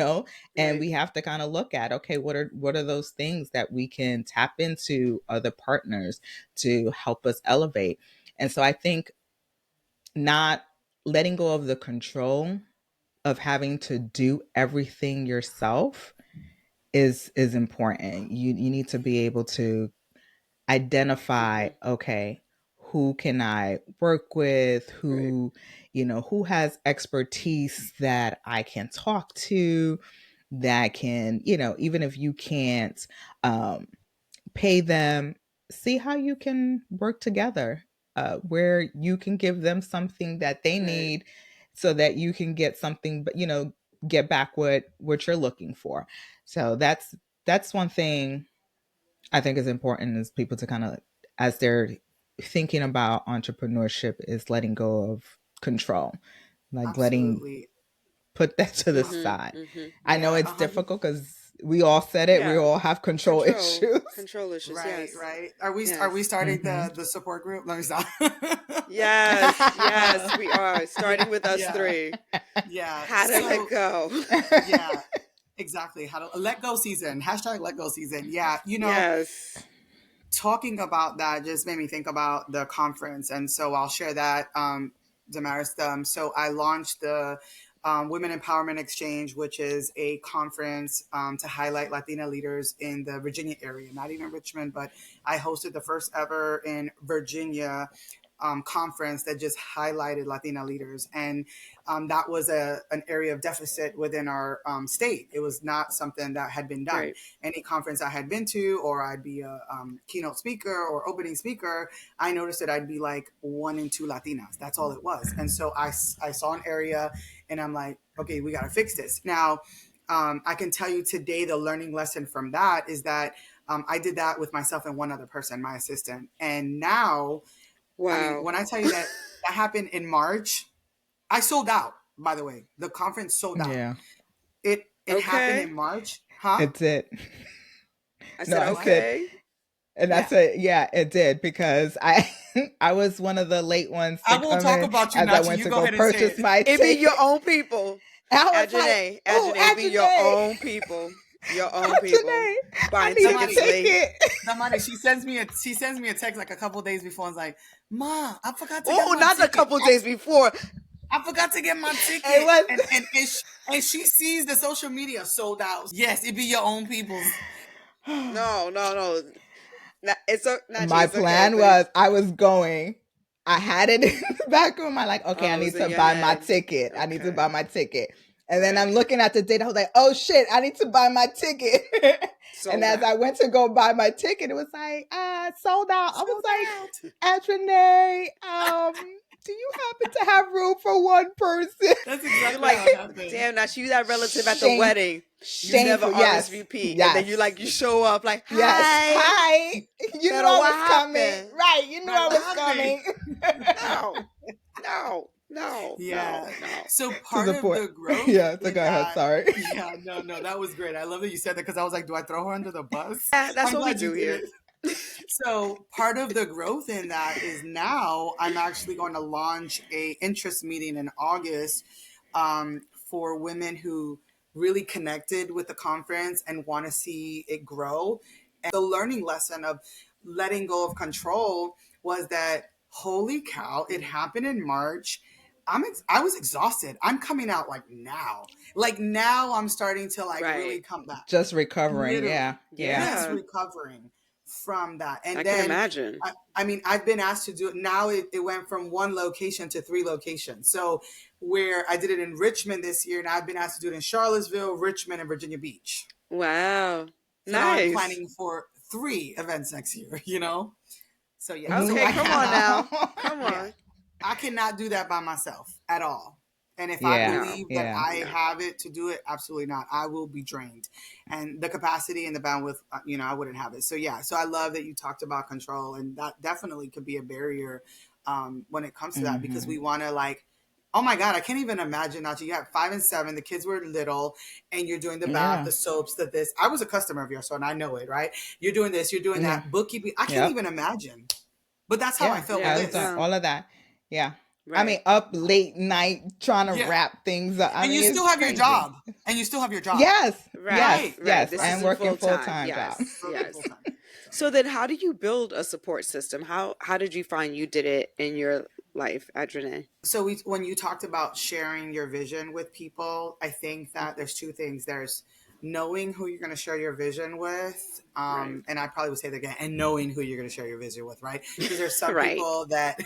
Right. we have to kind of look at, okay, what are those things that we can tap into other partners to help us elevate. And so I think not letting go of the control of having to do everything yourself is important. You need to be able to identify, Mm-hmm. okay, who can I work with, Right. who has expertise that I can talk to, that can, even if you can't um, pay them, see how you can work together, where you can give them something that they Right. need so that you can get something, but get back what you're looking for. So that's one thing I think is important, is people to kind of, as they're thinking about entrepreneurship, is letting go of control, like letting, Absolutely. put that to the Yeah. side. Mm-hmm. Mm-hmm. I know Yeah. it's 100. difficult because we all said it. We Yeah. all have control Control. issues. Control issues. Right. Yes. Right. Are we Yes. starting Hmm. the support group? Let me stop. Yes. Yes, we are. Yeah. Starting with us Yeah. three. Yeah. How to let So go. yeah. Exactly. How to let go season. Hashtag let go season. Yeah. Yes. Talking about that just made me think about the conference. And so I'll share that, Damaris. So I launched the Women Empowerment Exchange, which is a conference to highlight Latina leaders in the Virginia area, not even Richmond, but I hosted the first ever in Virginia conference that just highlighted Latina leaders. And that was an area of deficit within our state. It was not something that had been done. Right. Any conference I had been to, or I'd be a keynote speaker or opening speaker, I noticed that I'd be like one in two Latinas. That's all it was. And so I saw an area and I'm like, okay, we got to fix this. Now, I can tell you today, the learning lesson from that is that I did that with myself and one other person, my assistant. And now, I mean, Wow. when I tell you that that happened in March, I sold out, by the way. The conference sold out. Yeah, It happened Okay. in March. Huh? it's it. I No, said, I What? said, okay. and I Yeah. said, yeah, it did, because I I was one of the late ones I to won't come talk in about you, as I Nachi. went You to go go ahead and say purchase it. my It be your ticket. own people. I was like, Adranae. oh, Adranae, it be your Adrienne, own people. Your own people. Adrienne, I Buying need a tickets Damari, late. ticket. Damari, she sends me a text like a couple days before and is like, Ma, I forgot to get Oh, my not a ticket. couple days before. I forgot to get my It ticket. was And she sees the social media sold out. Yes, it be your own people's. No, no, no. It's Nachi, my it's okay, plan but it was, I was going. I had it in the back of my, like, okay, I oh, it need was in to your buy my head. ticket. I need to buy Okay. my ticket. And then I'm Right. looking at the date. I was like, oh shit, I need to buy my ticket. And Sold as I out. went to go buy my ticket, it was like, sold out. I was Sold like, out. Adranae, do you happen to have room for one person? That's You're exactly how like, it happened. damn, Nachi, you that relative at the Shame, wedding. You never shameful. Yes, RSVP. And then yes, you show up like, yes. hi. Hi. You knew Pero I what was coming. happened? Right. You knew Right, I what was happened? coming. No, no, no, no, Yeah. no. So To part the of point. the growth Yeah, so in go ahead. that, Sorry. yeah, no, no, that was great. I love that you said that because I was like, do I throw her under the bus? Yeah, that's I'm what we glad you do did here. it. So part of the growth in that is now I'm actually going to launch a interest meeting in August for women who really connected with the conference and want to see it grow. And the learning lesson of letting go of control was that holy cow, it happened in March. I was exhausted. I'm coming out like now I'm starting to like Right. really come back, Just recovering. Yeah. literally Yeah. just Yeah, recovering from that. I And can then imagine. I mean, I've been asked to do it now. It went from one location to three locations. So where I did it in Richmond this year, and I've been asked to do it in Charlottesville, Richmond, and Virginia Beach. Wow. So now I'm Nice. planning for three events next year, you know? So yeah, so Okay, I come on cannot, now. Come yeah, on. I cannot do that by myself at all. And if I Yeah. No, believe that Yeah. I no. have it to do it, absolutely not. I will be drained. And the capacity and the bandwidth, I wouldn't have it. So, yeah, so I love that you talked about control. And that definitely could be a barrier when it comes to that because Hmm. we want to, like, oh my God, I can't even imagine, Nachi. You have 5 and 7, the kids were little, and you're doing the bath, Yeah. the soaps, the this. I was a customer of yours, so and I know it, right? You're doing this, you're doing Yeah. that, bookkeeping. I can't Yep. even imagine. But that's how I Yeah. felt with I Yeah, was doing this. no. all of that. Yeah. I mean, Right. up late night trying to Yeah. wrap things up. I And you mean, still it's have your crazy. job. And you still have your job. Yes. Yes. Right, Right. right. Yes. This Right. And isn't working full full time. time job. Yes, Working full yes. time. So. So then how do you build a support system? How did you find you did it in your life, Adrene? So when you talked about sharing your vision with people, I think that there's two things. There's knowing who you're going to share your vision with, Right. and I probably would say that again, and knowing who you're going to share your vision with, right? Because there's some Right. people that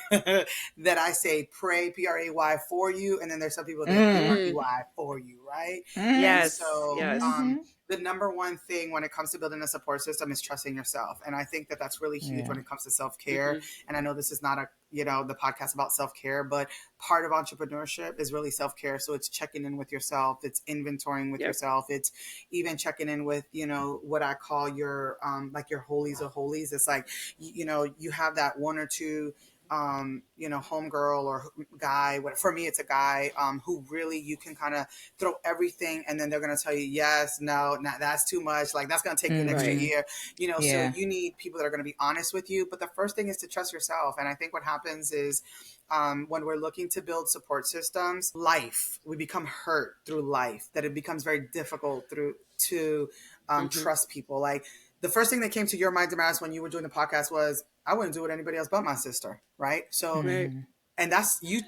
that I say pray, Pray, for you, and then there's some people that Mm. Mm. Prey for you, right? Mm. And Yes. so Yes. Mm-hmm. the number one thing when it comes to building a support system is trusting yourself. And I think that that's really huge Yeah. when it comes to self-care. Mm-hmm. And I know this is not a, the podcast about self-care, but part of entrepreneurship is really self-care. So it's checking in with yourself, it's inventorying with Yep. yourself, it's even checking in with, what I call your like your holies of holies. It's like, you have that one or two homegirl or guy. For me, it's a guy who really you can kind of throw everything, and then they're going to tell you, yes, no, that's too much. Like that's going to take you an extra Right. Mm-hmm. year. So Yeah. you need people that are going to be honest with you. But the first thing is to trust yourself. And I think what happens is when we're looking to build support systems, we become hurt through life, that it becomes very difficult to Mm-hmm. trust people. Like the first thing that came to your mind, Damaris, when you were doing the podcast was, I wouldn't do it anybody else but my sister, right? So, Right. Mm-hmm. and that's you.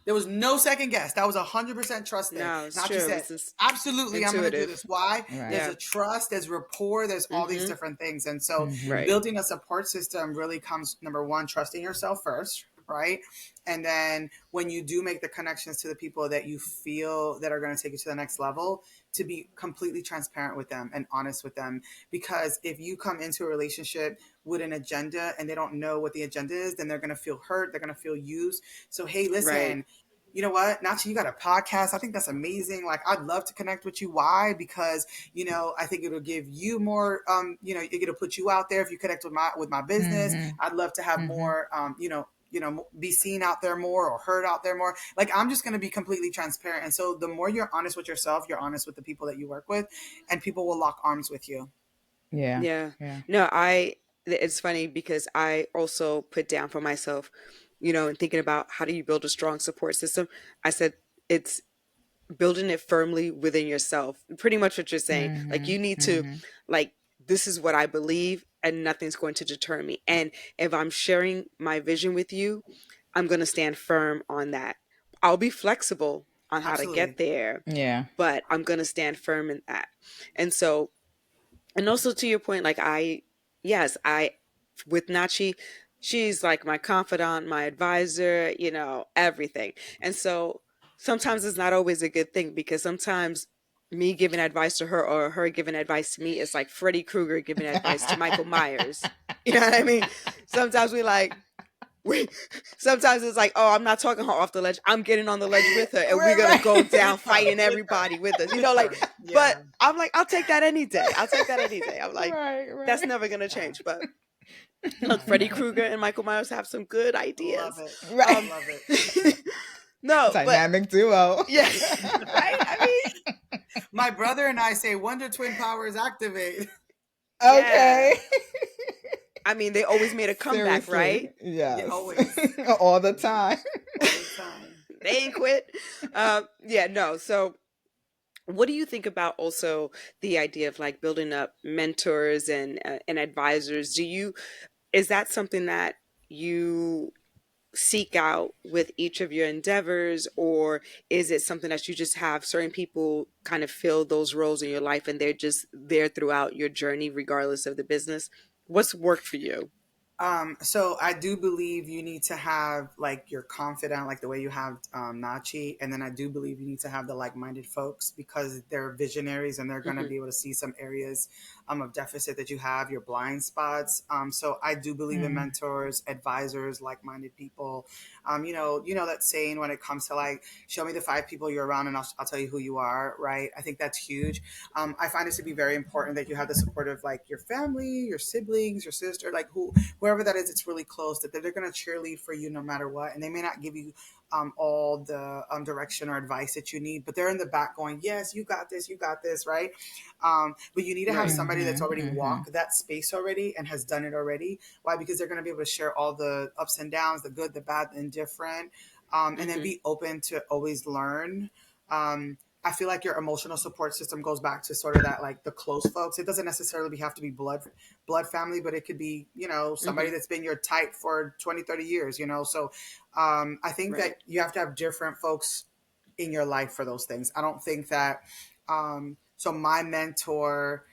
There was no second guess. That was 100% trust there. No, it's Nachi true. It said, was just absolutely, I'm going to do intuitive. this. Why? Right. There's Yeah. a trust, there's rapport, there's all these Mm-hmm. different things. And so Mm-hmm. Right. building a support system really comes, number one, trusting yourself first, right? And then when you do make the connections to the people that you feel that are going to take you to the next level, to be completely transparent with them and honest with them. Because if you come into a relationship with an agenda and they don't know what the agenda is, then they're going to feel hurt. They're going to feel used. So, hey, Right. listen, you know what, Nachi, you got a podcast. I think that's amazing. Like, I'd love to connect with you. Why? Because, I think it'll give you more, it'll put you out there if you connect with my business. Mm-hmm. I'd love to have Mm-hmm. more, be seen out there more or heard out there more. Like, I'm just going to be completely transparent. And so the more you're honest with yourself, you're honest with the people that you work with, and people will lock arms with you. Yeah. Yeah. Yeah. No, it's funny because I also put down for myself, and thinking about how do you build a strong support system. I said it's building it firmly within yourself. Pretty much what you're saying. Like Mm-hmm. you need to, Mm-hmm. like, this is what I believe and nothing's going to deter me. And if I'm sharing my vision with you, I'm going to stand firm on that. I'll be flexible on how to get Absolutely. there, Yeah. but I'm going to stand firm in that. And so, and also to your point, like yes, with Nachi, she's like my confidant, my advisor, everything. And so sometimes it's not always a good thing because sometimes me giving advice to her or her giving advice to me is like Freddy Krueger giving advice to Michael Myers. You know what I mean? Sometimes we sometimes it's like, oh, I'm not talking her off the ledge. I'm getting on the ledge with her and we're Right. gonna go down With her. fighting everybody with us. With Like, her. but Yeah. I'm like, I'll take that any day. I'll take that any day. I'm like, Right. that's Right. never gonna change. But look, I Freddy know. Krueger and Michael Myers have some good Love ideas. it. Right. Um Love it. no, but Dynamic duo. yeah, right? I mean, My brother and I say Wonder Twin powers activate. yeah. Okay. I mean, they always made a comeback, Seriously. right? Yeah, Yes. always. All the time. All the time. They ain't quit. Yeah, no. So what do you think about also the idea of like building up mentors and advisors? Is that something that you seek out with each of your endeavors, or is it something that you just have certain people kind of fill those roles in your life and they're just there throughout your journey regardless of the business? What's worked for you? So I do believe you need to have like your confidant, like the way you have Nachi, and then I do believe you need to have the like-minded folks because they're visionaries and they're going to Hmm. be able to see some areas of deficit that you have, your blind spots. So I do believe in Mm. mentors, advisors, like-minded people. You know that saying when it comes to like, show me the 5 people you're around and I'll tell you who you are, right? I think that's huge. I find it to be very important that you have the support of like your family, your siblings, your sister, like whoever that is, it's really close, that they're going to cheerlead for you no matter what. And they may not give you all the direction or advice that you need, but they're in the back going, yes, you got this, right? But you need to have Right. somebody that's Mm-hmm. already Mm-hmm. walked that space already and has done it already. Why? Because they're going to be able to share all the ups and downs, the good, the bad, the indifferent, and then Hmm. be open to always learn. I feel like your emotional support system goes back to sort of that, like the close folks. It doesn't necessarily have to be blood family, but it could be, somebody Hmm. that's been your type for 20, 30 years, So I think Right. that you have to have different folks in your life for those things. I don't think that So my mentor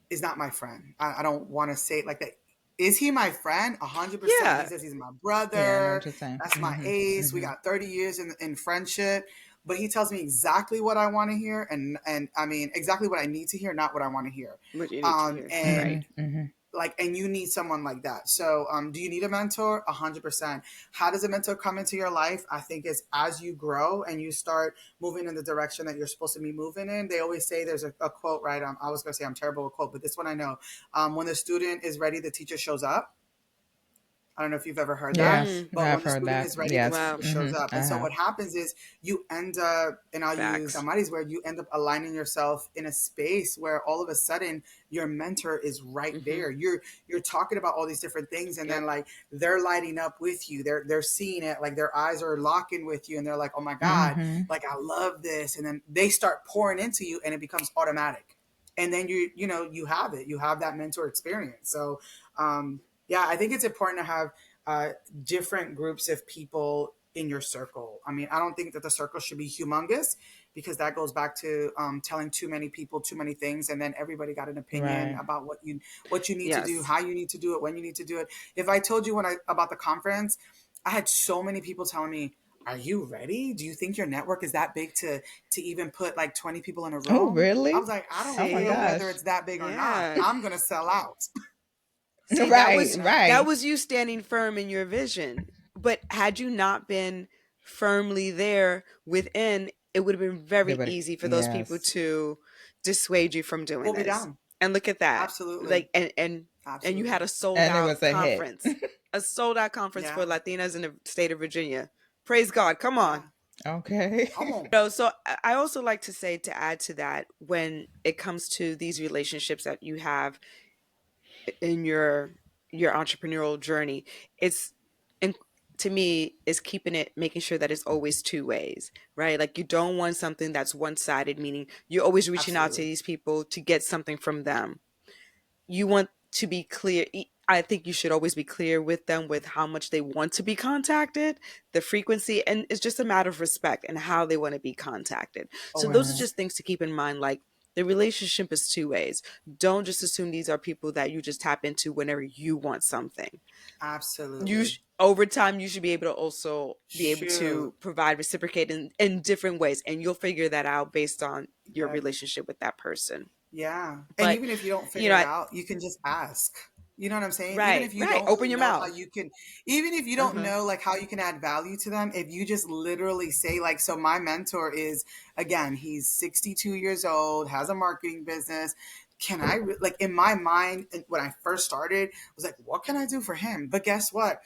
is not my friend. I don't want to say it like that. Is he my friend? 100%. He Yeah. says he's my Yeah, I know brother. what you're saying. That's my Hmm. ace. We Hmm. got 30 years in friendship. But he tells me exactly what I want to hear, and I mean exactly what I need to hear, not what I want to hear. What you need to hear. And Right. Hmm. Hmm. like, and you need someone like that. So do you need a mentor? 100%. How does a mentor come into your life? I think it's as you grow and you start moving in the direction that you're supposed to be moving in. They always say, there's a quote, right? I was going to say I'm terrible with quote, but this one I know. When the student is ready, the teacher shows up. I don't know if you've ever heard that, Yes, Mm. but I've when the heard student that. is ready, the Yes. Wow. teacher shows up. I And so have. what happens is you end up, and I'll use Facts. Amari's word, you end up aligning yourself in a space where all of a sudden your mentor is right Mm-hmm. there. You're talking about all these different things, and Yep. then like they're lighting up with you. They're seeing it, like their eyes are locking with you, and they're like, oh my God, Hmm. like I love this. And then they start pouring into you and it becomes automatic. And then you have it. You have that mentor experience. So yeah, I think it's important to have uh, different groups of people in your circle. I mean, I don't think that the circle should be humongous because that goes back to telling too many people too many things, and then everybody got an opinion Right. about what you need to do, Yes. how you need to do it, when you need to do it. If I told you about the conference, I had so many people telling me, "Are you ready? Do you think your network is that big to even put like 20 people in a Oh, room?" I really? was like, "I don't Oh my care See? whether gosh. it's that big or not. Yeah. I'm gonna sell out." See, Right. You know? that Right. was you standing firm in your vision. But had you not been firmly there within, it would have been They very would. easy for those people Yes. to dissuade you from doing Pull me this. down. And look at that. Absolutely. Like and you had Absolutely. a sold And it out was a hit. conference. A sold out conference Yeah. for Latinas in the state of Virginia. Praise God. Come on. Yeah. Okay. Come on. So I also like to say, to add to that, when it comes to these relationships that you have in your entrepreneurial journey, it's and to me is keeping it, making sure that it's always two ways, right? Like you don't want something that's one-sided, meaning you're always reaching out to Absolutely. these people to get something from them. You want to be clear. I think you should always be clear with them with how much they want to be contacted, the frequency, and it's just a matter of respect and how they want to be contacted. So those are Right. Awareness. just things to keep in mind. Like the relationship is two ways. Don't just assume these are people that you just tap into whenever you want something. Absolutely. Over time, you should be able to also be able Shoot. to provide, reciprocate in different ways, and you'll figure that out based on your Yep. relationship with that person. Yeah. And But even if you don't you figure know, it out, you can just ask. You know what I'm saying? Even right, if you right. don't Open really your know how mouth. you can, even if you don't Uh-huh. know like how you can add value to them, if you just literally say like, so my mentor is, again, he's 62 years old, has a marketing business. Can I like in my mind when I first started was like, what can I do for him? But guess what?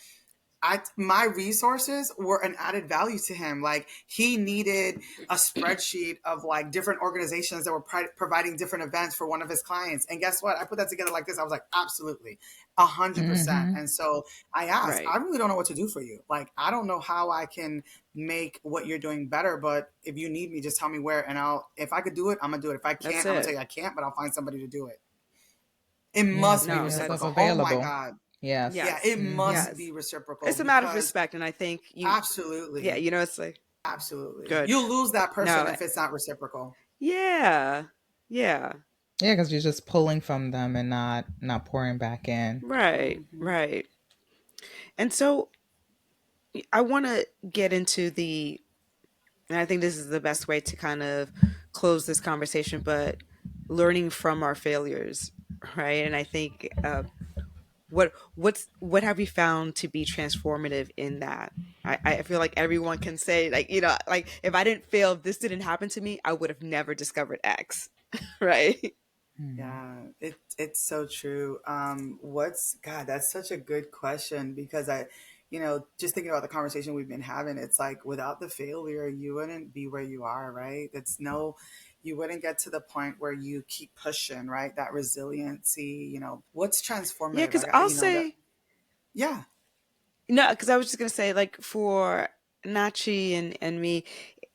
My resources were an added value to him. Like he needed a spreadsheet of like different organizations that were providing different events for one of his clients. And guess what? I put that together like this. I was like, absolutely, 100%. Hmm. And so I asked, Right. I really don't know what to do for you. Like I don't know how I can make what you're doing better. But if you need me, just tell me where, and if I could do it, I'm gonna do it. If I That's can't, I'm gonna tell it. you I can't. But I'll find somebody to do it. It Yeah. must be Make No, yourself reciprocal. that's Oh my available. God. Yes. Yeah, yes. it Hmm. must Yes. be reciprocal It's a matter of because respect, and I think yeah, absolutely, it's like absolutely, good. you'll lose that person No, if it's not reciprocal. yeah. Yeah. Yeah, because you're just pulling from them and not pouring back in. Right. Hmm. Right. And so I want to get into and I think this is the best way to kind of close this conversation, but learning from our failures, right? And I think what have you found to be transformative in that? I feel like everyone can say, like, like if I didn't fail, if this didn't happen to me, I would have never discovered X. Right. Hmm. Yeah, it's so true. What's God? That's such a good question because just thinking about the conversation we've been having, it's like without the failure, you wouldn't be where you are, right? You wouldn't get to the point where you keep pushing, right? That resiliency, what's Yeah, transformative? because I'll That, say yeah. no, because I was just gonna say, like, for Nachi and me,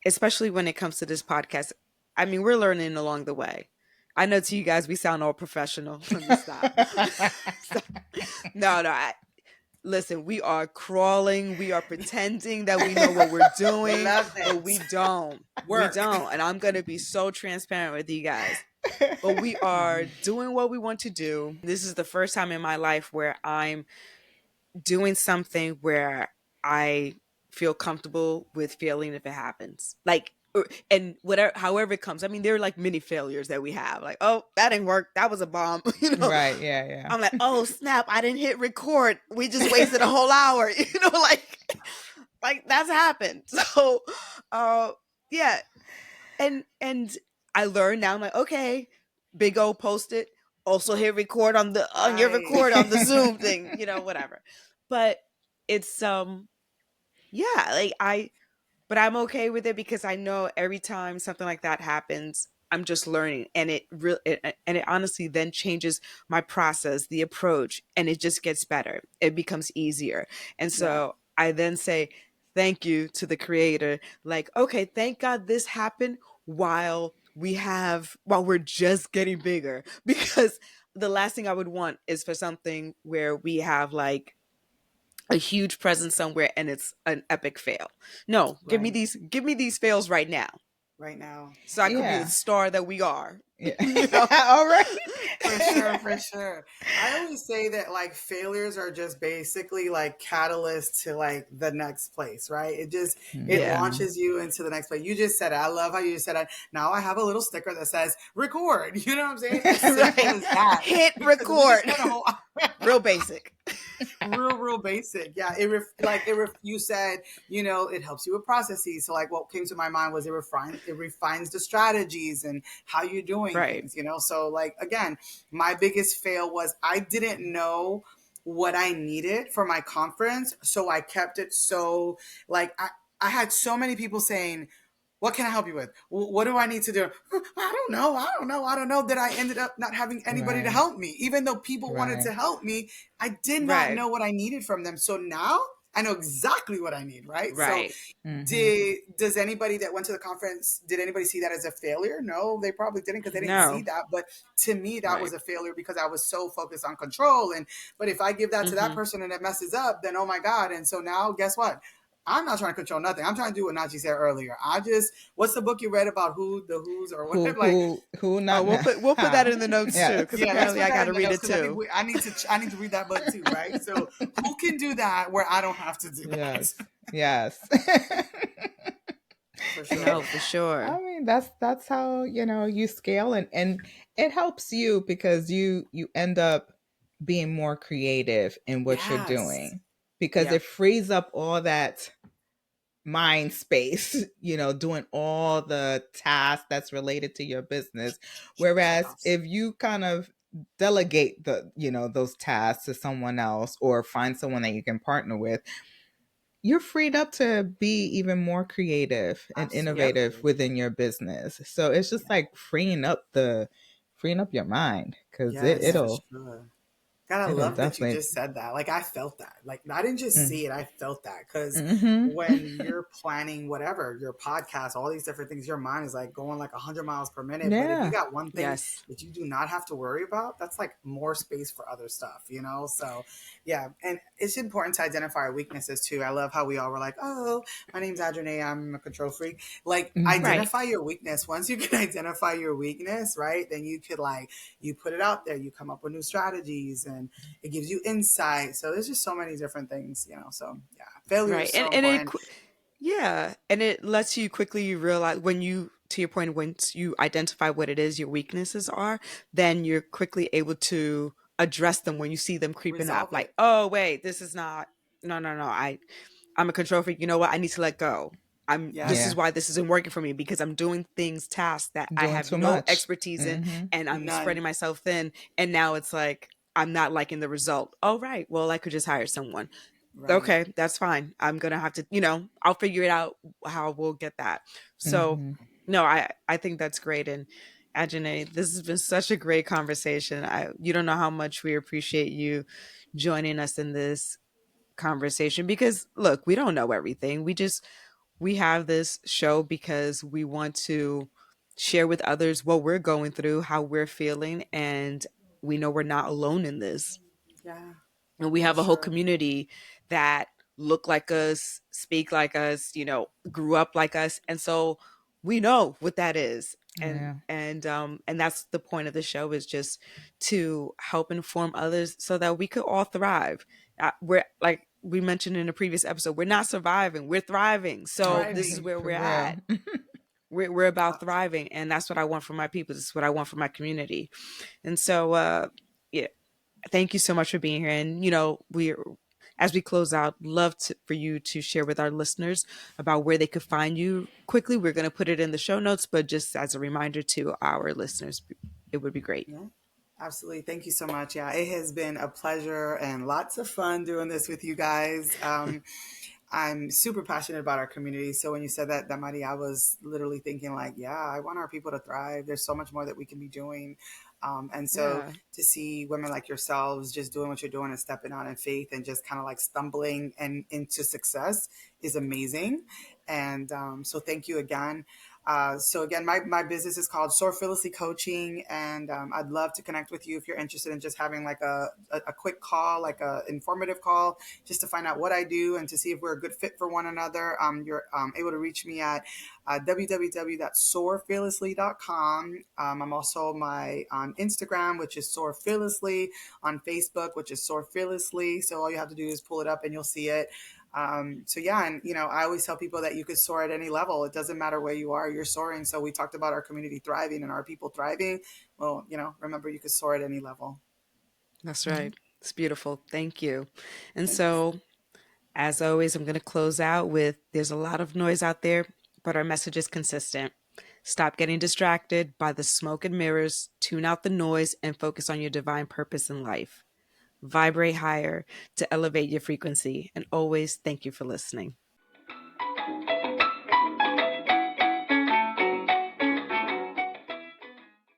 especially when it comes to this podcast, I mean, we're learning along the way. I know to you guys we sound all professional. Let me stop. So- no, no. listen, we are crawling, we are pretending that we know what we're doing, Love but it. we don't. We Work. don't. And I'm going to be so transparent with you guys. But we are doing what we want to do. This is the first time in my life where I'm doing something where I feel comfortable with failing if it happens. Like, and whatever, however it comes. I mean, there are like many failures that we have. Like, oh, that didn't work. That was a bomb. Right. Yeah. Yeah. I'm like, oh snap, I didn't hit record. We just wasted a whole hour. Like that's happened. So, uh, yeah, and I learned now. I'm like, okay, big old post it. Also hit record on your Right. record on the Zoom thing. Whatever. But it's yeah, like but I'm okay with it because I know every time something like that happens, I'm just learning, and it honestly then changes my process, the approach, and it just gets better. It becomes easier, and Yeah. so I then say thank you to the creator. Like, okay, thank God this happened while we're just getting bigger, because the last thing I would want is for something where we have like a huge presence somewhere and it's an epic fail. No, Right. give me these fails right now Right now. so I could be the Yeah. star that we are. Yeah. you know? All right. For sure, for sure. I always say that like failures are just basically like catalysts to like the next place, right? It Yeah. Mhm. launches you into the next place. You just said it. I love how you just said it. Now I have a little sticker that says record. You know what I'm saying? As simple Right. as that. Hit Because we just record. spent a whole Real basic. real basic. Yeah, you said, it helps you with processes. So like what came to my mind was it refines the strategies and how you're doing Right. things. So like again, my biggest fail was I didn't know what I needed for my conference, so I kept it so like I had so many people saying, what can I help you with? What do I need to do? I don't know. That I ended up not having anybody to Right. help me. Even though people wanted Right. to help me, I did not Right. know what I needed from them. So now I know exactly what I need, right? So Right. Mhm. does anybody that went to the conference, did anybody see that as a failure? No, they probably didn't because they didn't see No. that. But to me, that was Right. a failure because I was so focused on control. But if I give that to that Mm-hmm. person and it messes up, then oh my God. And so now guess what? I'm not trying to control nothing. I'm trying to do what Nachi said earlier. What's the book you read about the who's or Who whatever? Like, who Oh, not we'll now? put that in the notes too, because Yes. yeah, let's apparently put I that got in to the read notes it because too. I need to read that book too, right? So who can do that where I don't have to do that? Yes. Yes. For No, sure. for I sure. mean that's how, you scale, and it helps you because you end up being more creative in what you're Yes. doing, because Yep. it frees up all that mind space, doing all the tasks that's related to your business. Sure Whereas does. if you kind of delegate those tasks to someone else or find someone that you can partner with, you're freed up to be even more creative and Yep. innovative Absolutely. within your business. So it's just Yeah. like freeing up your mind, because it, Yes, for it'll sure. God, I it'll love that you definitely. just said that. Like I felt that. Like I didn't just Mm, see it, I felt that. Because mhm. when you're planning whatever, your podcast, all these different things, your mind is like going like 100 miles per minute. But if you Yeah. got one thing Yes. that you do not have to worry about, that's like more space for other stuff. So yeah. And it's important to identify our weaknesses too. I love how we all were like, oh, my name's Adranae, I'm a control freak. Like Mhm. Right. identify your weakness. Once you can identify your weakness, right? Then you could like you put it out there, you come up with new strategies, and it gives you insight. So there's just so many different things. So yeah, failure Right. is so And important. yeah, and it lets you quickly realize when you, to your point, once you identify what it is your weaknesses are, then you're quickly able to address them when you see them creeping up. Resolve Like, it. oh wait, this is not. No, no, no. I'm a control freak. You know what? I need to let go. This is Yeah. Yes. why this isn't working for me, because I'm doing tasks that I Doing have too no much. expertise in, Mhm. and I'm None. spreading myself thin. And now it's like I'm not liking the result. Oh right, well I could just hire someone. Right. Okay, that's fine. I'm gonna have to, I'll figure it out how we'll get that. So, Mhm. no, I think that's great. And Ajane, this has been such a great conversation. You don't know how much we appreciate you joining us in this conversation, because look, we don't know everything. We have this show because we want to share with others what we're going through, how we're feeling, and we know we're not alone in this. Yeah. And we For have a whole sure. community that look like us, speak like us, grew up like us. And so we know what that is. And Yeah. and that's the point of the show, is just to help inform others so that we could all thrive. We're, like we mentioned in a previous episode, we're not surviving, we're thriving. So this is Thriving. where For we're real. at. We're about thriving, and that's what I want for my people. This is what I want for my community. And so yeah, thank you so much for being here. And we, as we close out, for you to share with our listeners about where they could find you quickly. We're going to put it in the show notes, but just as a reminder to our listeners, it would be great. Yeah. Absolutely. Thank you so much. Yeah, it has been a pleasure and lots of fun doing this with you guys. I'm super passionate about our community. So when you said that Maria, I was literally thinking like, yeah, I want our people to thrive. There's so much more that we can be doing. And so Yeah, to see women like yourselves just doing what you're doing and stepping out in faith and just kind of like stumbling and into success is amazing. And so thank you again. So again, my business is called Soar Fearlessly Coaching, and I'd love to connect with you if you're interested in just having like a quick call, like a informative call, just to find out what I do and to see if we're a good fit for one another. You're able to reach me at www.soarfearlessly.com. I'm also on Instagram, which is Soar Fearlessly, on Facebook, which is Soar Fearlessly. So all you have to do is pull it up and you'll see it. So yeah, and I always tell people that you could soar at any level. It doesn't matter where you are, you're soaring. So we talked about our community thriving and our people thriving. Well, remember you could soar at any level. that's Yeah. right. It's beautiful. Thank you. And Thank you. so, as always, I'm going to close out with, there's a lot of noise out there, but our message is consistent. Stop getting distracted by the smoke and mirrors, tune out the noise, and focus on your divine purpose in life. Vibrate higher to elevate your frequency. And always, thank you for listening.